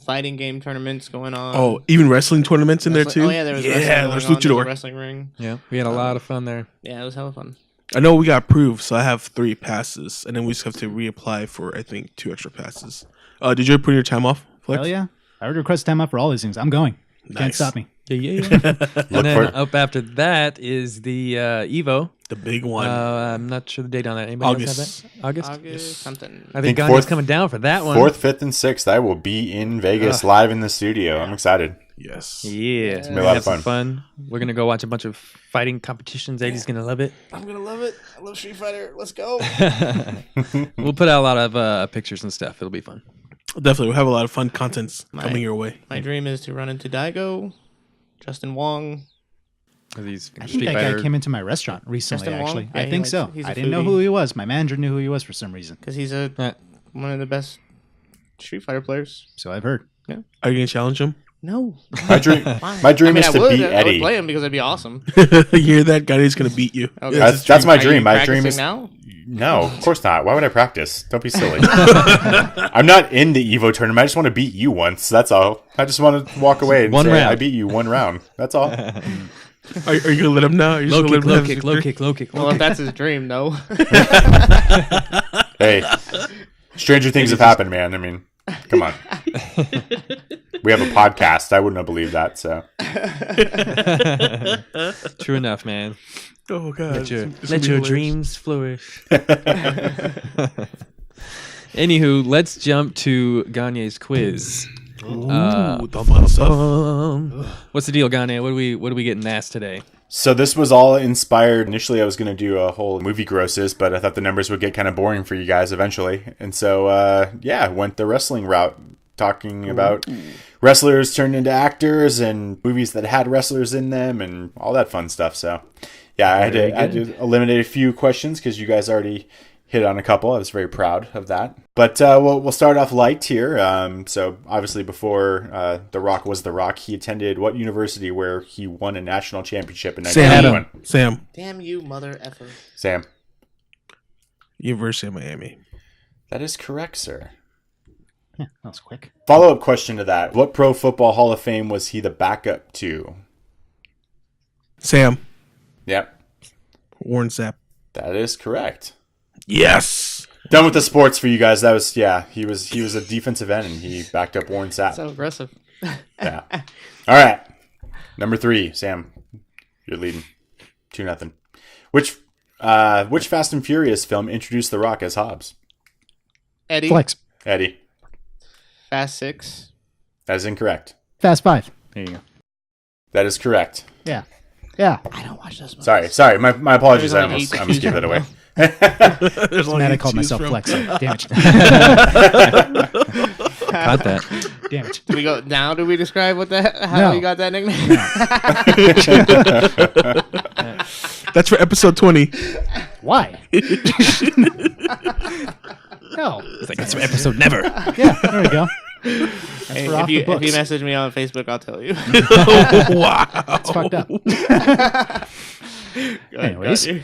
fighting game tournaments going on. Oh, even wrestling tournaments in there too. Oh yeah, there was wrestling there's going on. There was a luchador. wrestling ring. Yeah, we had a lot of fun there. Yeah, it was hella fun. I know we got approved, so I have 3 passes, and then we just have to reapply for I think 2 extra passes. Did you put your time off, Flex? Hell yeah. I would request time off for all these things. I'm going. Can't Nice. stop me. Yeah. Look And then for it. up after that is the Evo. The big one. I'm not sure the date on that. Anybody else August. have that? August? August something. I think Think Gagne's fourth- coming down for that one. 4th, 5th, and 6th. I will be in Vegas live in the studio. I'm excited. Yes. Yeah, it's gonna be a lot of some fun. We're gonna go watch a bunch of fighting competitions. Eddie's gonna love it. I'm gonna love it. I love Street Fighter. Let's go. We'll put out a lot of pictures and stuff. It'll be fun. Definitely, we'll have a lot of fun contents coming your way. My dream is to run into Daigo, Justin Wong. These I think Street that Fighter. guy came into my restaurant recently, Justin Wong? actually. Yeah, I he think likes- so. he's a I didn't know foodie. who he was. My manager knew who he was for some reason. Because he's one of the best Street Fighter players. So I've heard. Are you gonna challenge him? No. My dream, Why? my dream I mean, is I to would. beat I would Eddie. play him because it'd be awesome. You hear that? Guy's gonna beat you. Okay. That's my Are you dream. My dream practicing is now. No, of course not. Why would I practice? Don't be silly. I'm not in the Evo tournament. I just want to beat you once. That's all. I just want to walk away and One say round. I beat you 1 round. That's all. Are you gonna let him know? Are you just Low gonna kick, let him low have kick, his low victory? kick, low kick, Well, low if kick. that's his dream, no. Hey, stranger things have happened, man. I mean, come on. We have a podcast. I wouldn't have believed that. So True enough, man. Oh god. Let your dreams flourish. Anywho, let's jump to Gagne's quiz. What's the deal, Gagne? What are we getting asked today? So this was all inspired. Initially, I was going to do a whole movie grosses, but I thought the numbers would get kind of boring for you guys eventually. And so, went the wrestling route, talking about wrestlers turned into actors and movies that had wrestlers in them and all that fun stuff. So, yeah, I had to eliminate a few questions because you guys already hit on a couple. I was very proud of that. But we'll start off light here. So obviously before The Rock was The Rock, he attended what university where he won a national championship in 1991? Sam. Damn you, mother effer. Sam. University of Miami. That is correct, sir. Yeah, that was quick. Follow-up question to that. What Pro Football Hall of Fame was he the backup to? Sam. Yep. Warren Sapp. That is correct. Yes. Done with the sports for you guys. That was, he was a defensive end and he backed up Warren Sapp. So aggressive. Yeah. All right. Number 3, Sam. You're leading 2-0. Which Fast and Furious film introduced The Rock as Hobbs? Eddie. Flex. Eddie. Fast 6. That is incorrect. Fast 5. There you go. That is correct. Yeah. Yeah. I don't watch those movies. Sorry. My apologies. There's I only almost gave that away. There's only Mad I called choose myself from. Flex. Damn it. Caught that. Damn it. Do we go now? Do we describe how No. you got that nickname? That's for episode 20. Why? No. It's like, that's an episode never. Yeah, there we go. That's Hey, for off the if you books. message me on Facebook, I'll tell you. Wow. It's fucked up. Go ahead, Anyways. Gagne.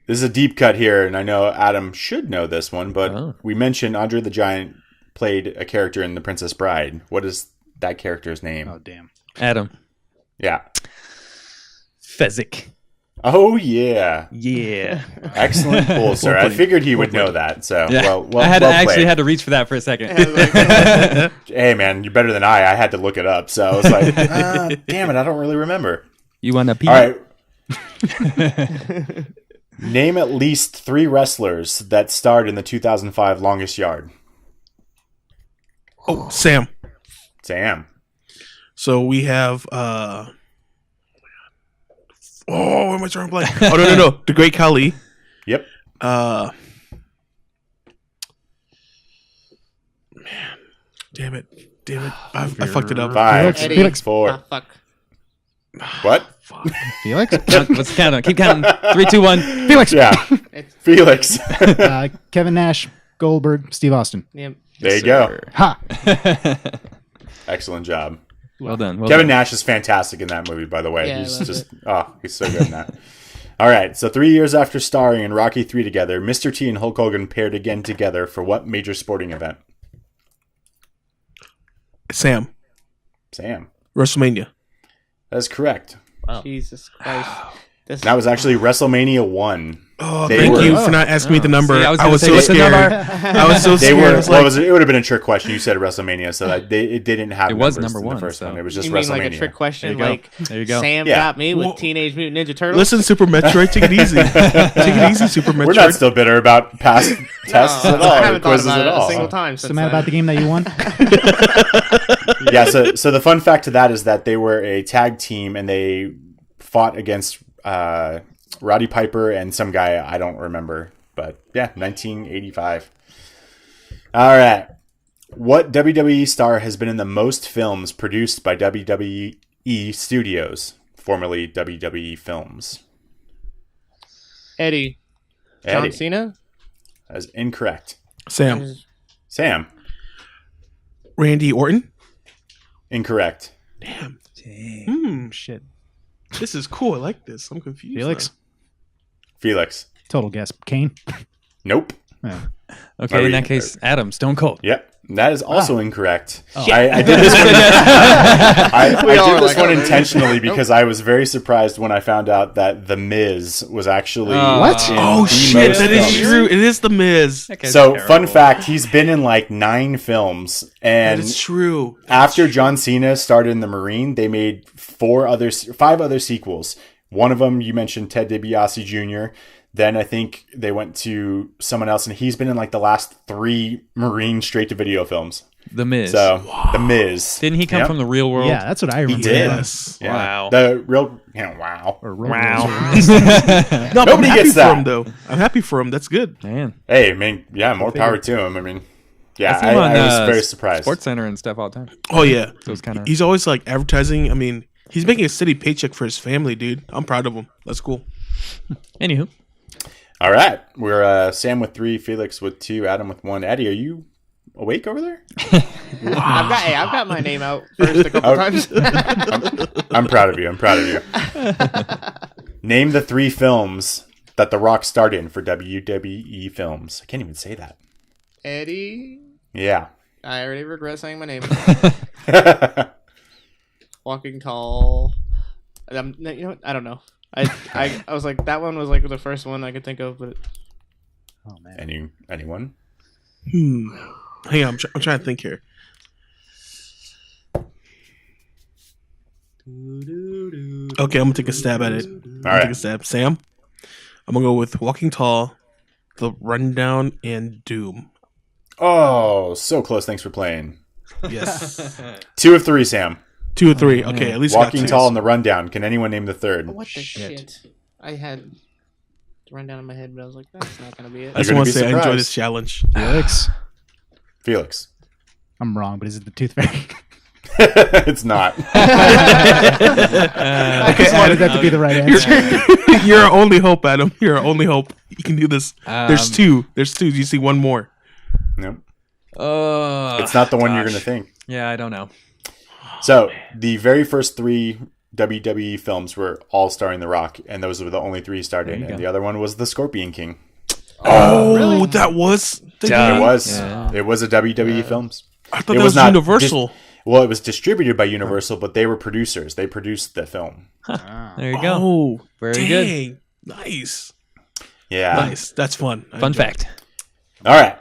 This is a deep cut here, and I know Adam should know this one, but Oh. we mentioned Andre the Giant played a character in The Princess Bride. What is that character's name? Oh, damn. Adam. Yeah. Fezzik. Oh, yeah. Yeah. Excellent pull, sir. I figured he would know that. So, Yeah. well I actually played. had to reach for that for a second. Hey, man, you're better than I. I had to look it up. So I was like, damn it, I don't really remember. You want to pee? All right. Name at least 3 wrestlers that starred in the 2005 Longest Yard. Oh, Sam. Sam. So we have what am I trying to play? Oh no. The Great Khali. Yep. Man. Damn it. I fucked it up. 5, Eddie. Felix. 4. Ah, fuck. What? Felix? Let's count on. Keep counting. 3, 2, 1. Felix. Yeah. Felix. Kevin Nash, Goldberg, Steve Austin. Yep. There you go. Ha! Excellent job. Well done. Kevin Nash is fantastic in that movie, by the way. Yeah, I He's love just, he's so good in that. All right, so 3 years after starring in Rocky 3 together, Mr. T and Hulk Hogan paired again together for what major sporting event? Sam. WrestleMania. That is correct. Jesus Christ. This That was actually WrestleMania 1. Oh, They thank were- you for not asking me the number. See, I I was was, gonna say, so what's the scared. number? I was so They scared. were. I was Well, like, it would have been a trick question. You said WrestleMania, so that it didn't have. It was numbers number in the one, first so- one. It was just you mean WrestleMania. like a trick question? There you go. Like There you go. Sam Yeah. got me with Well, Teenage Mutant Ninja Turtles? listen, Super Metroid, take it easy. Take it easy, Super Metroid. We're not still bitter about past tests at all, I or haven't thought quizzes about at it a all. single time So since mad about the game that you won? Yeah. So the fun fact to that is that they were a tag team and they fought against Roddy Piper and some guy I don't remember, but yeah, 1985. All right. What WWE star has been in the most films produced by WWE Studios, formerly WWE Films? Eddie. John Eddie. Cena? That is incorrect. Sam. Sam. Randy Orton. Incorrect. Damn. Shit. This is cool. I like this. I'm confused. Felix? Felix. Total guess. Kane? Nope. Yeah. Okay, in that case, Adam, Stone Cold. Yep. That is also incorrect. I did this one. I did this one intentionally because I was very surprised when I found out that The Miz was actually What? in Oh the shit, most that is films. true. It is the Miz. That So, fun fact, he's been in like 9 films, and is true. after John Cena started in the Marine, they made 5 other sequels. One of them you mentioned, Ted DiBiase Jr. Then I think they went to someone else, and he's been in like the last 3 Marine straight-to-video films. The Miz. So, The Miz. Didn't he come Yep. from the real world? Yeah, that's what I remember. Yes. Yeah. Wow. The real, wow. Or real Wow. world. No, but Nobody I'm happy gets for that. him though. I'm happy for him. That's good. Man. Hey, I mean, yeah, more power to him. I mean, yeah, see him on, I was very surprised. Sports Center and stuff all the time. Oh yeah. So it's kind of. He's always like advertising. I mean, he's making a steady paycheck for his family, dude. I'm proud of him. That's cool. Anywho. All right, we're Sam with 3, Felix with 2, Adam with 1. Eddie, are you awake over there? I've got my name out first a couple times. I'm proud of you. I'm proud of you. Name the 3 films that The Rock starred in for WWE films. I can't even say that. Eddie. Yeah. I already regret saying my name. Walking Tall. You know what? I don't know. I was like, that one was like the first one I could think of, but Oh man. Anyone? Hang on, I'm trying to think here. Okay, I'm gonna take a stab at it. Take a stab. Sam, I'm gonna go with Walking Tall, The Rundown, and Doom. Oh, so close. Thanks for playing. Yes. 2 of 3, Sam. 2 or 3. Okay, at least Walking got 2. Tall and The Rundown. Can anyone name the 3rd? what the shit? I had to run down in my head, but I was like, that's not gonna be it. I just You're want to gonna be say I enjoy surprised. this challenge. Felix. Felix. I'm wrong, but is it the Tooth Fairy? It's not. I just wanted that to be the right answer. You're our only hope, Adam. You're our only hope. You can do this. There's 2. There's 2. Do you see one more? Nope. It's not the one you're going to think. Yeah, I don't know. So, the very first 3 WWE films were all starring The Rock, and those were the only 3 he starred in. And the other one was The Scorpion King. Oh, really? That was. It was. Yeah. It was a WWE films. I thought that was Universal. Well, it was distributed by Universal, but they were producers. They produced the film. There you go. Oh, Very good. Nice. Yeah. Nice. That's fun. Fun fact. All right.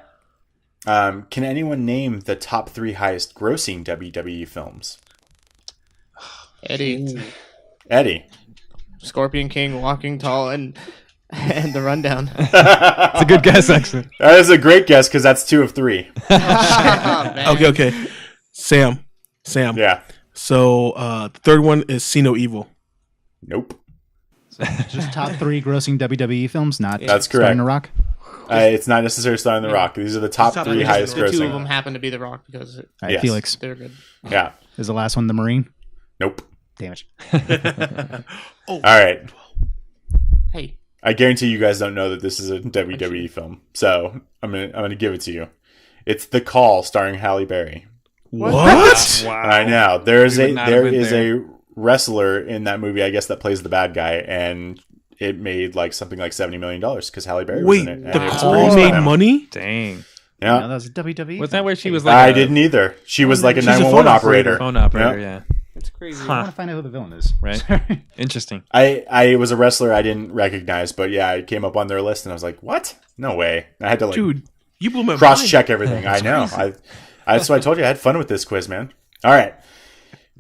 Can anyone name the top 3 highest grossing WWE films? Eddie. Scorpion King, Walking Tall, and The Rundown. It's a good guess, actually. That is a great guess because that's 2 of 3. Okay. Sam. Yeah. So the 3rd one is See No Evil. Nope. Just top 3 grossing WWE films, not That's starring correct. The Rock. It's not necessarily starring The Rock. These are the top 3 highest The 2 of grossing. them happen to be The Rock because All right, Yes. Felix. they're good. Yeah. Is the last one the Marine? Nope. Damn it. All right. Hey. I guarantee you guys don't know that this is a WWE film, so I'm gonna give it to you. It's The Call, starring Halle Berry. What? Wow. I know there is We would not have been there. a wrestler in that movie, I guess, that plays the bad guy, and it made like something like $70 million because Halle Berry was Wait, in it. and The it was Call produced by made them. money? Dang. No, Yeah, that was a WWE. Wasn't that where she was like I didn't either. She was like a She's a 911 phone operator. phone operator? Yeah. It's crazy. I want to find out who the villain is. Right. Interesting. I was a wrestler I didn't recognize, but yeah, I came up on their list and I was like, "What? No way!" I had to like Dude, you blew my cross mind. check everything. I know. That's why I told you I had fun with this quiz, man. All right,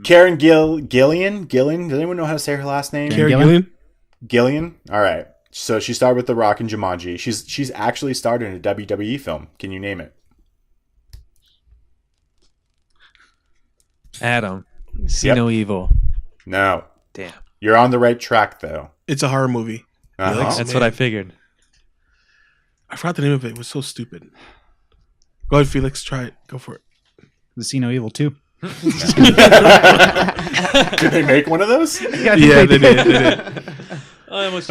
Karen Gillian. Does anyone know how to say her last name? Karen Gillan? Gillian? Gillian. All right. So she starred with The Rock and Jumanji. She's actually starred in a WWE film. Can you name it? Adam. See Yep. no evil. No. Damn. You're on the right track though. It's a horror movie. Uh-huh. That's what I figured. I forgot the name of it. It was so stupid. Go ahead, Felix. Try it. Go for it. The See No Evil 2. Did they make one of those? Yeah, they did. I almost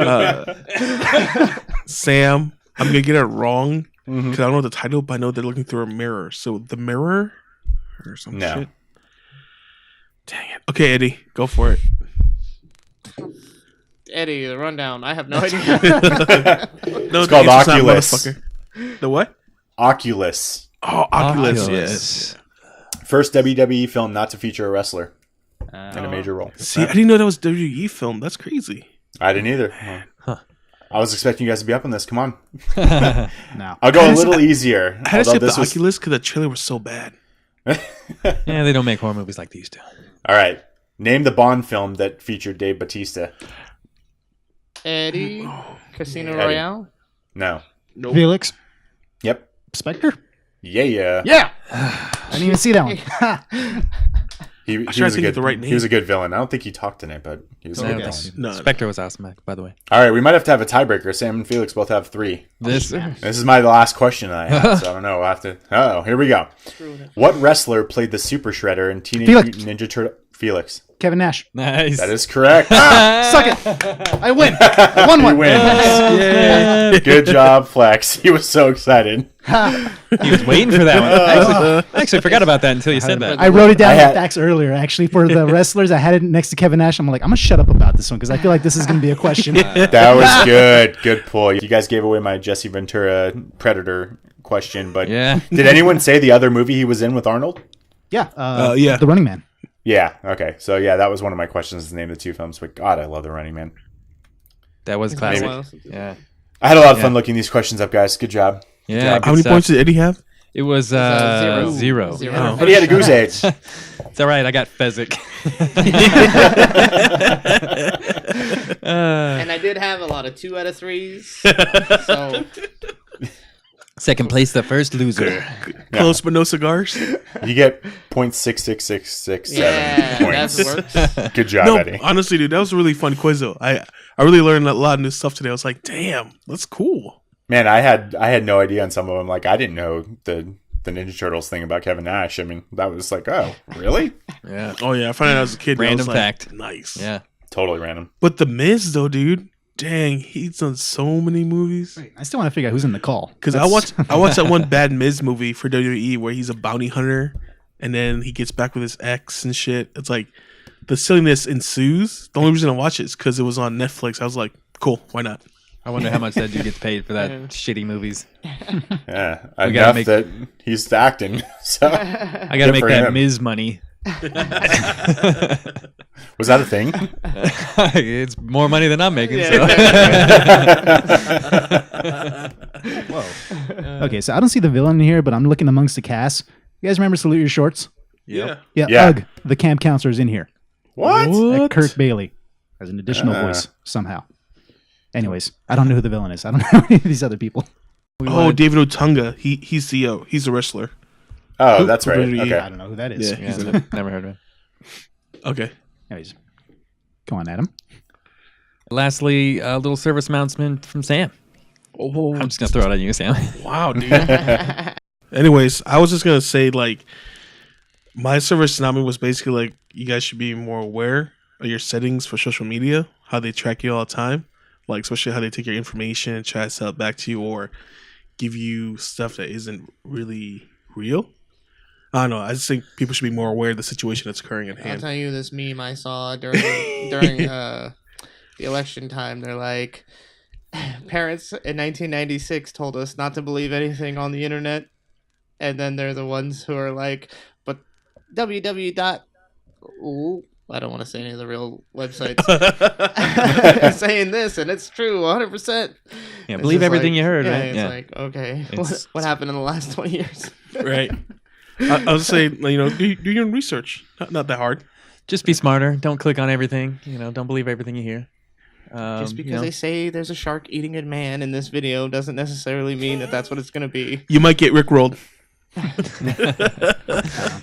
Sam, I'm going to get it wrong because I don't know the title, but I know they're looking through a mirror. So The Mirror or some No. shit. Dang it. Okay, Eddie, go for it. Eddie, The Rundown. I have no idea. No, It's called the answer's not Oculus. motherfucker. The what? Oculus. Oh, Oculus. Yes. First WWE film not to feature a wrestler in a major role. See, I didn't know that was WWE film. That's crazy. I didn't either. I was expecting you guys to be up on this. Come on. No. I'll go a little easier. I had to skip the Oculus because the trailer was so bad. Yeah, they don't make horror movies like these do. All right. Name the Bond film that featured Dave Bautista. Eddie, Casino Eddie. Royale. No. Nope. Felix. Yep. Spectre. Yeah. Yeah. I didn't even see that one. He trying was to a think good. of the right He was name. a good villain. I don't think he talked in it, but he was a good Yes. villain. No. Spectre was awesome, by the way. All right, we might have to have a tiebreaker. Sam and Felix both have 3. This This is my last question that I have, so I don't know. We'll have to. Oh, here we go. What wrestler played the Super Shredder in Teenage Felix. Mutant Ninja Turtle? Felix. Kevin Nash. nice. That is correct. Suck it. I win. I won He one. wins. Yeah. Good job, Flex. He was so excited. He was waiting for that one. I actually forgot about that until you said that. I wrote it down I in had- facts earlier, actually, for the wrestlers. I had it next to Kevin Nash. I'm like, I'm going to shut up about this one because I feel like this is going to be a question. That was good. Good pull. You guys gave away my Jesse Ventura Predator question, but Yeah. did anyone say the other movie he was in with Arnold? Yeah. Yeah. The Running Man. Yeah. Okay. So yeah, that was one of my questions. To name the 2 films, but God, I love The Running Man. That was classic. Maybe. Yeah. I had a lot of fun looking these questions up, guys. Good job. Yeah. How many points did Eddie have? It was zero. zero. Zero. Oh. But he had a goose egg. It's all right. I got Fezzik. And I did have a lot of 2 out of 3s. So Second place, the first loser. Close but no cigars. You get 0.66667 yeah, points. that works. Good job, No, Eddie. honestly, dude, that was a really fun quiz though. I really learned a lot of new stuff today. I was like, damn, that's cool. Man, I had no idea on some of them. Like, I didn't know the Ninja Turtles thing about Kevin Nash. I mean, that was like, oh, really? Yeah. Oh yeah, I found out as a kid. and I Random was like, fact. Nice. Yeah. Totally random. But the Miz though, dude, dang, he's done so many movies. I still want to figure out who's in the call. Because I watched that one bad Miz movie for WWE where he's a bounty hunter and then he gets back with his ex and shit. It's like the silliness ensues. The only reason I watch it is because it was on Netflix. I was like, cool, why not? I wonder how much that dude gets paid for that shitty movies. Yeah, We gotta enough make- that he's acting. So I got to Good make for that him. Miz money. was that a thing? It's more money than I'm making. Whoa. Okay, so I don't see the villain in here, but I'm looking amongst the cast. You guys remember Salute Your Shorts? Yeah. Yeah. Yeah. Ugh, the camp counselor is in here. What? Like Kirk Bailey as an additional voice somehow. Anyways, I don't know who the villain is. I don't know any of these other people. Oh, David Otunga. He's the he's a wrestler. Oh, that's right. WWE. Okay. I don't know who that is. Yeah. Yeah, never heard of it. Okay. Anyways, go on, Adam. Lastly, a little service announcement from Sam. Oh, I'm just going to throw it on you, Sam. wow, dude. Anyways, I was just gonna say like my service announcement was basically like you guys should be more aware of your settings for social media, how they track you all the time, like especially how they take your information and try to sell it back to you or give you stuff that isn't really real. I don't know. I just think people should be more aware of the situation that's occurring at I'll hand. tell you this meme I saw during the election time. They're like, parents in 1996 told us not to believe anything on the internet, and then they're the ones who are like, but www. Ooh, I don't want to say any of the real websites saying this, and it's true 100%. Yeah, It's believe just everything like- you heard, yeah, right? It's Yeah. like, okay, It's- what happened in the last 20 years? Right. I was saying, you know, do your own research. Not that hard. Just be smarter. Don't click on everything. Don't believe everything you hear. Just because they say there's a shark eating a man in this video doesn't necessarily mean that that's what it's going to be. You might get rickrolled.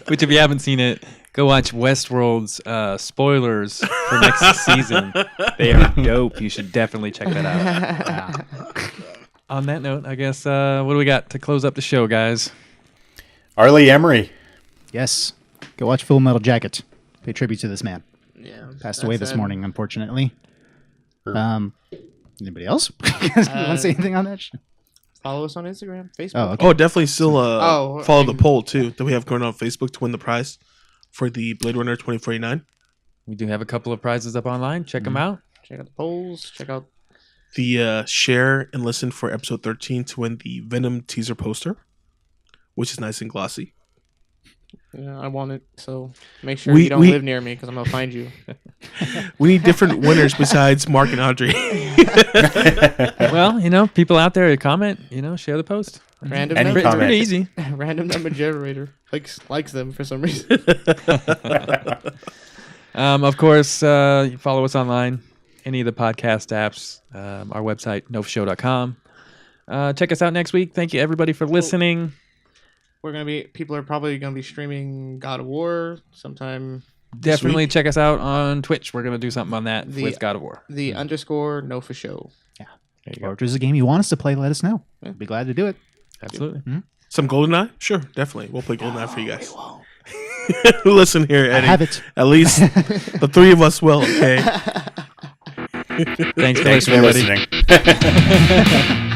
Which, if you haven't seen it, go watch Westworld's spoilers for next season. They are dope. You should definitely check that out. On that note, I guess, what do we got to close up the show, guys? Arlie Emery. Yes. Go watch Full Metal Jacket. Pay tribute to this man. Yeah, Passed away this that's it. morning, unfortunately. Anybody else? You want to say anything on that? Follow us on Instagram, Facebook. Oh, okay. Oh, definitely still follow the and- poll too that we have going on Facebook to win the prize for the Blade Runner 2049. We do have a couple of prizes up online. Check them out. Check out the polls. Check out the share and listen for episode 13 to win the Venom teaser poster, which is nice and glossy. Yeah, I want it. So make sure you don't live near me because I'm gonna find you. We need different winners besides Mark and Audrey. Well, people out there comment, share the post. Random Any number, It's comment. pretty easy. random number generator likes them for some reason. Of course, you follow us online, any of the podcast apps, our website, nofashow.com. Check us out next week. Thank you, everybody, for listening. People are probably gonna be streaming God of War sometime. Definitely check us out on Twitch. We're going to do something on that with God of War. The _ Nofa show. There you Or go. if there's a game you want us to play, let us know. We'll be glad to do it. Absolutely. Some GoldenEye? Sure, definitely. We'll play GoldenEye for you guys. Listen here, Eddie. I have it. At least the three of us will, okay? Thanks for Thanks for listening, buddy. listening.